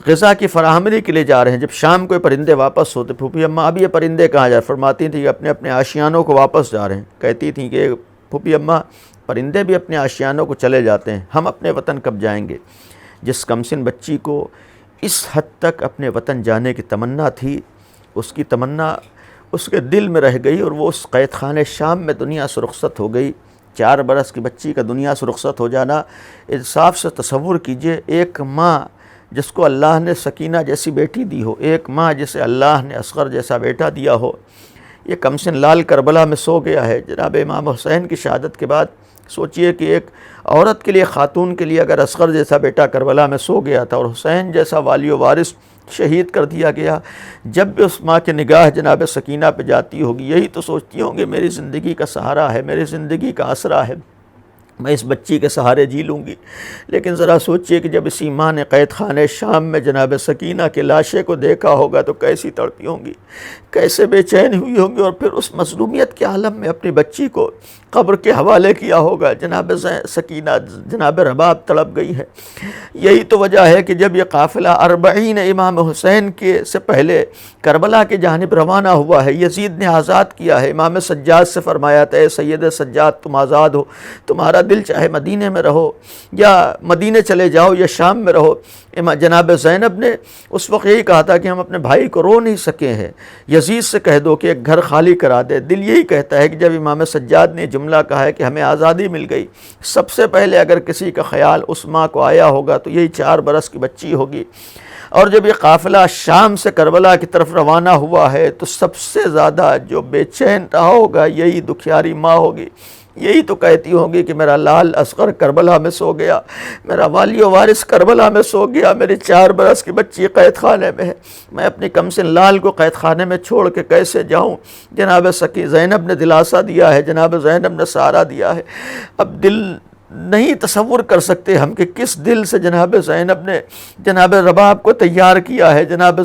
غذا کی فراہمی کے لیے جا رہے ہیں۔ جب شام کو یہ پرندے واپس ہوتے، پھوپھی اماں اب یہ پرندے کہاں جا رہے ہیں؟ فرماتی تھیں کہ اپنے اپنے آشیانوں کو واپس جا رہے ہیں۔ کہتی تھیں کہ پھوپھی اماں پرندے بھی اپنے آشیانوں کو چلے جاتے ہیں، ہم اپنے وطن کب جائیں گے؟ جس کمسن بچی کو اس حد تک اپنے وطن جانے کی تمنا تھی، اس کی تمنا اس کے دل میں رہ گئی اور وہ اس قید خانہ شام میں دنیا سے رخصت ہو گئی۔ 4 برس کی بچی کا دنیا سے رخصت ہو جانا، انصاف سے تصور کیجئے، ایک ماں جس کو اللہ نے سکینہ جیسی بیٹی دی ہو، ایک ماں جسے اللہ نے اصغر جیسا بیٹا دیا ہو، یہ کمسن لال کربلا میں سو گیا ہے۔ جناب امام حسین کی شہادت کے بعد سوچئے کہ ایک عورت کے لیے، خاتون کے لیے اگر اصغر جیسا بیٹا کربلا میں سو گیا تھا اور حسین جیسا والی و وارث شہید کر دیا گیا، جب بھی اس ماں کی نگاہ جناب سکینہ پہ جاتی ہوگی، یہی تو سوچتی ہوں گی میری زندگی کا سہارا ہے، میری زندگی کا آسرا ہے، میں اس بچی کے سہارے جی لوں گی۔ لیکن ذرا سوچئے کہ جب اسی ماں نے قید خانہ شام میں جناب سکینہ کے لاشے کو دیکھا ہوگا تو کیسی تڑپی ہوں گی، کیسے بے چین ہوئی ہوں گی، اور پھر اس مظلومیت کے عالم میں اپنی بچی کو قبر کے حوالے کیا ہوگا۔ جناب سکینہ، جناب رباب تڑپ گئی ہے۔ یہی تو وجہ ہے کہ جب یہ قافلہ 40 امام حسین کے سے پہلے کربلا کی جانب روانہ ہوا ہے، یزید نے آزاد کیا ہے، امام سجاد سے فرمایا تھا اے سید سجاد تم آزاد ہو، تمہارا دل چاہے مدینے میں رہو یا مدینے چلے جاؤ یا شام میں رہو۔ جناب زینب نے اس وقت یہی کہا تھا کہ ہم اپنے بھائی کو رو نہیں سکے ہیں، یزید سے کہہ دو کہ ایک گھر خالی کرا دے۔ دل یہی کہتا ہے کہ جب امام سجاد نے جملہ کہا ہے کہ ہمیں آزادی مل گئی، سب سے پہلے اگر کسی کا خیال اس ماں کو آیا ہوگا تو یہی 4 برس کی بچی ہوگی۔ اور جب یہ قافلہ شام سے کربلا کی طرف روانہ ہوا ہے تو سب سے زیادہ جو بے چین رہا ہوگا یہی دکھیاری ماں ہوگی، یہی تو کہتی ہوگی کہ میرا لال اصغر کربلا میں سو گیا، میرا والی و وارث کربلا میں سو گیا، میری 4 برس کی بچی قید خانے میں ہے، میں اپنی کمسن لال کو قید خانے میں چھوڑ کے کیسے جاؤں؟ جناب زینب نے دلاسا دیا ہے، جناب زینب نے سہارا دیا ہے۔ اب دل نہیں تصور کر سکتے ہم کہ کس دل سے جناب زینب نے جناب رباب کو تیار کیا ہے، جناب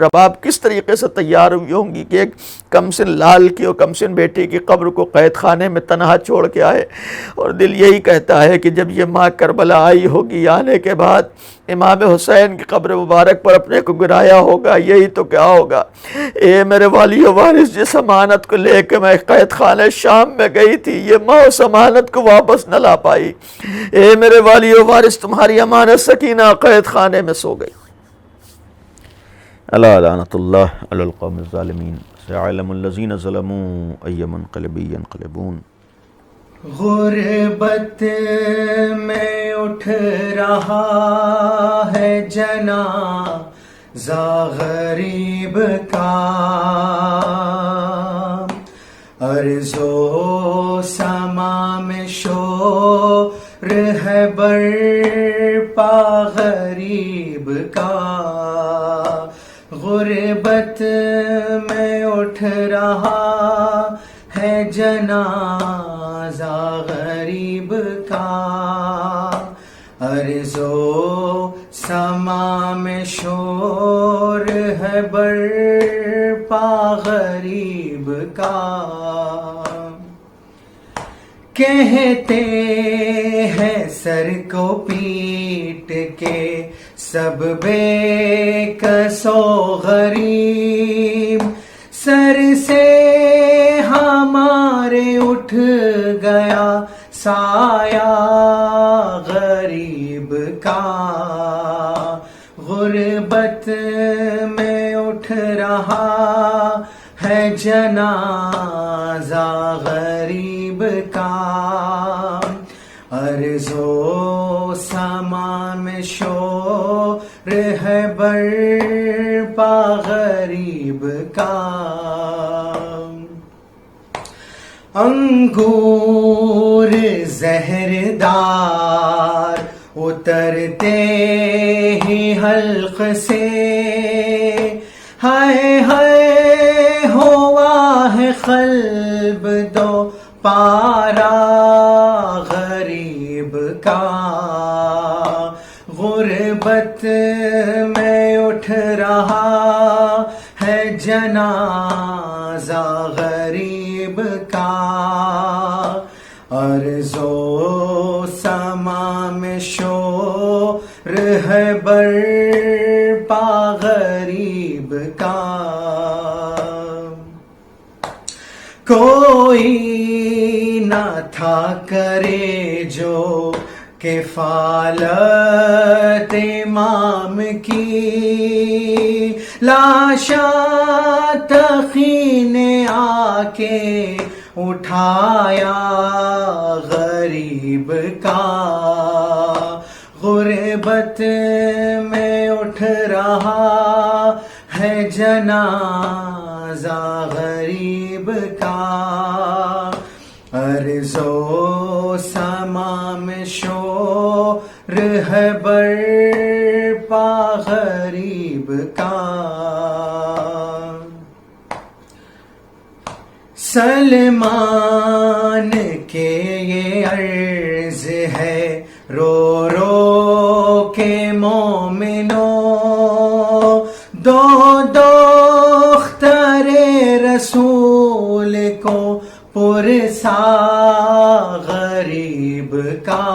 رباب کس طریقے سے تیار ہوئی ہوں گی کہ ایک کمسن لال کی اور کمسن بیٹی کی قبر کو قید خانے میں تنہا چھوڑ کے آئے۔ اور دل یہی کہتا ہے کہ جب یہ ماں کربلا آئی ہوگی، آنے کے بعد امام حسین کی قبر مبارک پر اپنے کو گرایا ہوگا، یہی تو کیا ہوگا، اے میرے والی و وارث جس امانت کو لے کے میں قید خانہ شام میں گئی تھی، یہ ماں اس امانت کو واپس نہ لا پائی، اے میرے والی و وارث تمہاری امانت سکینہ قید خانے میں سو گئی۔ الا لعنت اللہ علی القوم الظالمین، سيعلم الذین ظلموا ای منقلب ینقلبون۔ غربت میں اٹھ رہا ہے جنازہ غریب کا، ارض و سما میں شور ہے برپا غریب کا، غربت میں اٹھ رہا ہے جنازہ غریب کا، ارض و سما میں شور ہے برپا غریب کا، کہتے ہیں سر کو پیٹ کے سب بے کس و غریب، سر سے ہمارے اٹھ گیا سایہ غریب کا، غربت میں اٹھ رہا ہے جنازہ غریب کا، ارض و سما میں شور ہے برپا غریب کا، انگور زہردار اترتے ہی حلق سے، ہائے ہائے ہوا ہے قلب دو پارا غریب کا، غربت میں اٹھ رہا ہے جنازہ غریب کا، ارض و سما میں شور ہے برپا غریب کا، کوئی نہ تھا کرے جو کفالت امام کی، لاشا تقی نے آ کے اٹھایا غریب کا، غربت میں اٹھ رہا ہے جنازہ غریب کا، ارض و سما میں شور ہے برپا غریب کا، سلمان کے یہ عرض ہے رو رو کے مومنوں، دو دختر رسول کو پرسا غریب کا،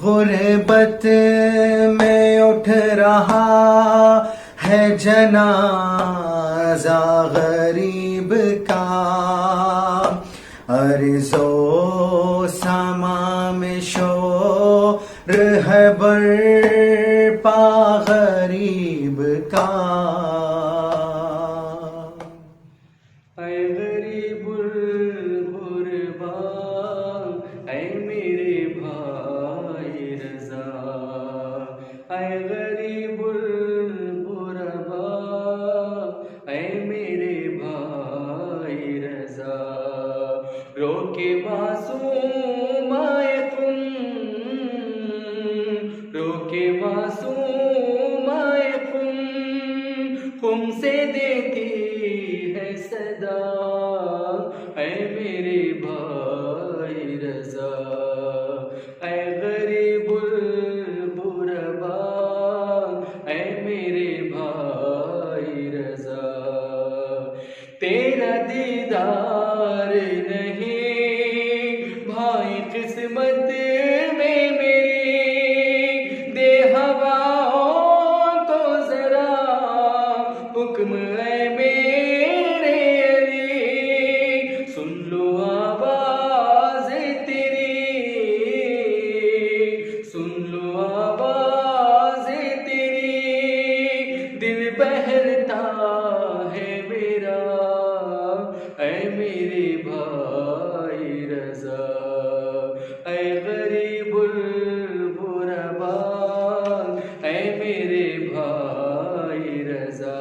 غربت میں اٹھ رہا ہے جنازہ غریب کا، ارض و سما میں شور ہے برپا غریب کا، اے غریب الغربا اے میرے بھائی رضا، اے غریب الغربا اے میرے بھائی رضا، رو کے معصوم آئے تم، رو کے معصوم آئے تم سے دیتی ہے صدا، اے میرے بھائی رضا، اے غریب الغربا اے میرے بھائی رضا، تیرا دیدار نہیں بھائی قسمت میں میری، دے ہواؤں تو ذرا حکم ہے میرے علی، سن لو آواز تیری، سن لو آواز تیری، دل بہلتا ہے میرا، اے میرے بھائی رضا، اے غریب الغربا اے میرے بھائی رضا،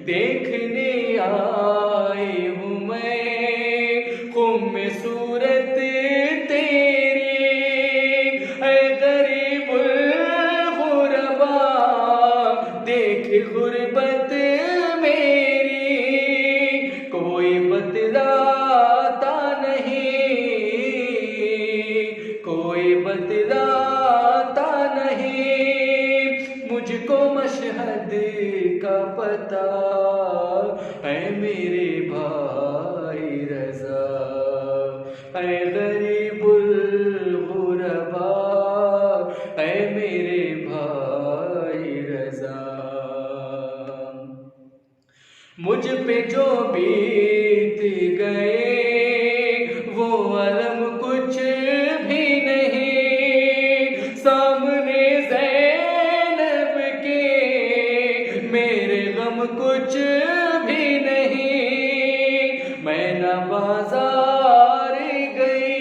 دیکھنے آئی ہوں میں قم صورت تیری، اے غریب الغربا دیکھ غربت میری، کوئی بتلاتا نہیں، کوئی بتلاتا نہیں مجھ کو مشہد کا پتہ، اے میرے بھائی رضا، اے غریب الغربا اے میرے بھائی رضا، مجھ پہ جو بیت گئے وہ علم کچھ بھی نہیں، سامنے زینب کے میرے غم کچھ بھی نہیں، میں نہ بازار گئی،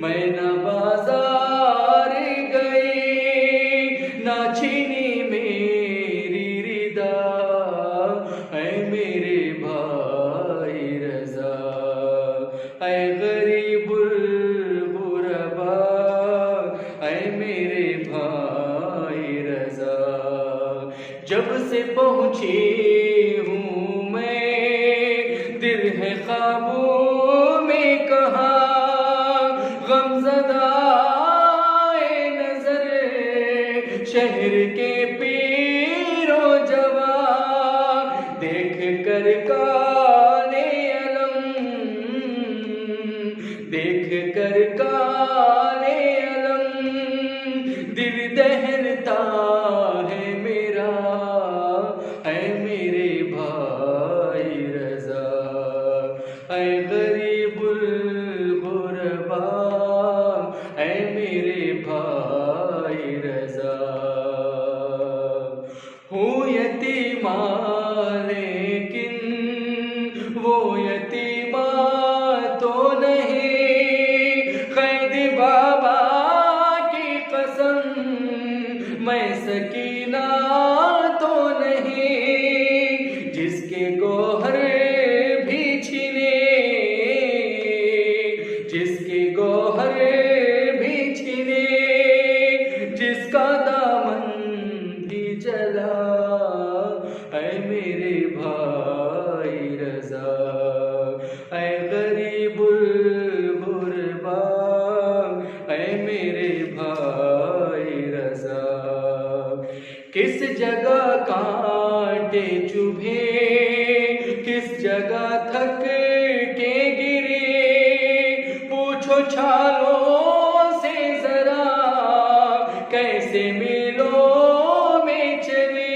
میں نہ بازار گئی، نہ چھینی میری ردا، اے میرے بھائی رضا، اے غریب الغربا اے میرے بھائی رضا، جب سے پہنچی ہوں میں دل ہے خوابوں میں کہاں، غم زدہ شہر کے پیر و جوان دیکھ کر کالے علم، دیکھ کر کالے علم دل دہلتا ہے میرا، اے میرے بھائی رضا، اے غریب الغربا، اے میرے بھائی رضا۔ ہوں یتیمہ لیکن وہ یتیمہ تو نہیں، قید بابا کی قسم میں سکینہ تو نہیں، جس کے گوہر بھی چھینے، جس کے گوہر بھی چھینے، جس کا دامن بھی جلا، اے میرے بھائی رضا، اے غریب الغربا، اے میرے بھائی رضا۔ کس جگہ کانٹے چبھے، کس جگہ تھک کے گرے، پوچھو چھالوں سے ذرا کیسے میلوں میں چلے،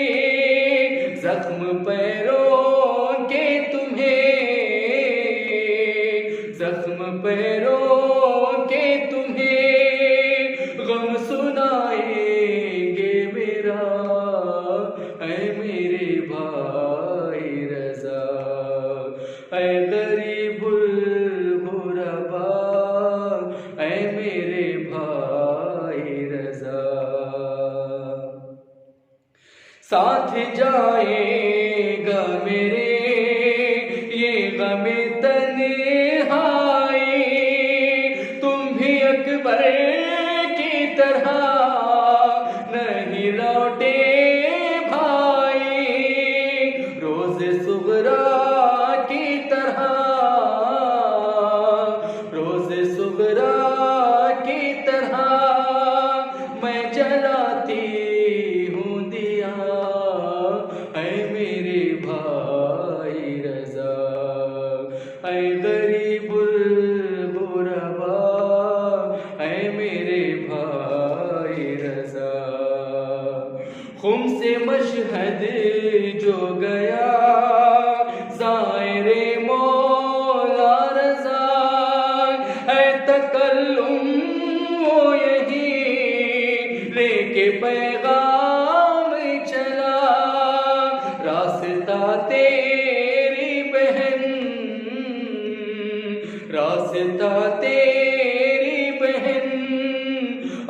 زخم پیروں کے تمہیں، زخم پیروں کے تمہیں غم سنائیں گے میرا، اے میرے بھائی رضا، اے غریب الغربا، اے میرے بھائی رضا۔ ساتھ جائے گا میرے یہ غم تنہائی، تم بھی اکبر کی طرح نہیں لوٹے بھائی، روز صغرا کی طرح، روز صغرا کی طرح میں جلاتی ہوں دیا، اے میرے بھائی رضا، اے غریب الغربا، اے میرے بھائی رضا۔ خم سے مشہد جو گیا زائر مولا رضا، اے تکلم وہ یہی لے کے پیغام چلا، راستہ تیری بہن، راستہ تیری بہن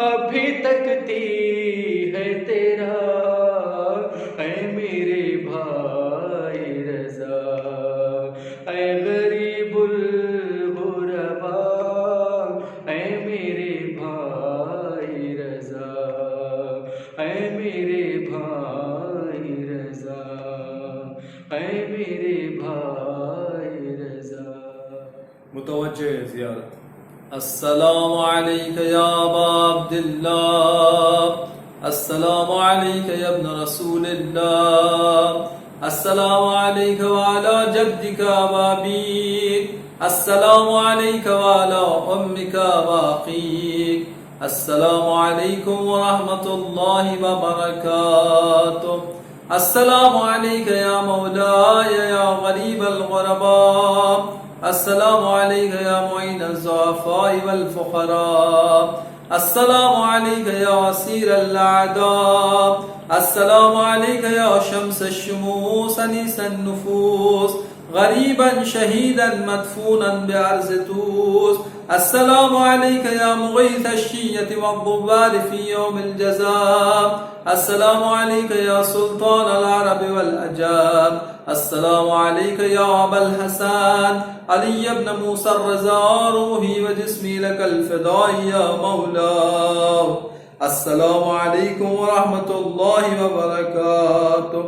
ابھی تکتی ہے تیرا، اے میرے بھائی رضا، اے غریب الغربا، اے میرے بھائی رضا، اے میرے بھائی رضا، اے میرے بھائی رضا۔ متوجہ زیارت۔ السلام علیک یا ابا عبداللہ، السلام علیک یا ابن رسول اللہ، السلام علیک وعلا جدک وابیک، السلام علیک وعلا امک واخیک، السلام علیکم ورحمۃ اللہ وبرکاتہ۔ السلام علیک یا مولاي یا غریب الغرباء، السلام علیک یا معین الضعفاء والفقراء، السلام علیک یا اسیر الاعداء، السلام علیک یا شمس الشموس انیس النفوس، غریبا شہیدا مدفونا بعرض توس، السلام علیک یا مغیث الشیۃ والضباب فی یوم الجزاء، السلام علیک یا سلطان العرب والعجاب، السلام علیک یا ابا الحسن علی ابن موسی الرضا، روحی و جسمی لک الفداء یا مولا۔ السلام علیکم ورحمۃ اللہ وبرکاتہ۔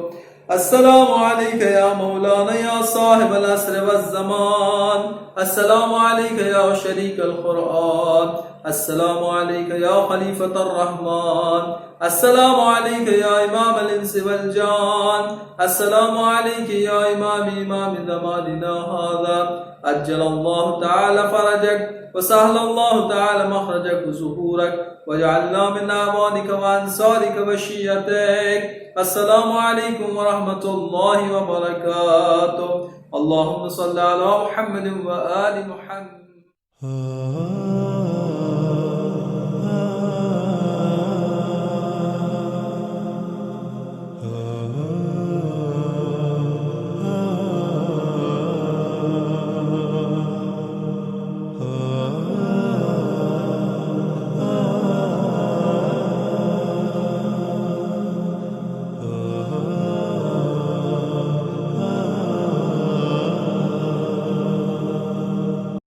السلام علیک یا مولانا یا صاحب العصر والزمان، السلام علیک یا شریک القرآن، السلام عليك يا خليفة الرحمن، السلام عليك يا إمام الإنس والجان، السلام عليك يا إمام زماننا هذا، أجل الله تعالى فرجك وسهل الله تعالى مخرجك وظهورك وجعلنا من أعوانك وأنصارك وشيعتك. السلام عليكم ورحمة الله وبركاته. اللهم صل على محمد وآل محمد.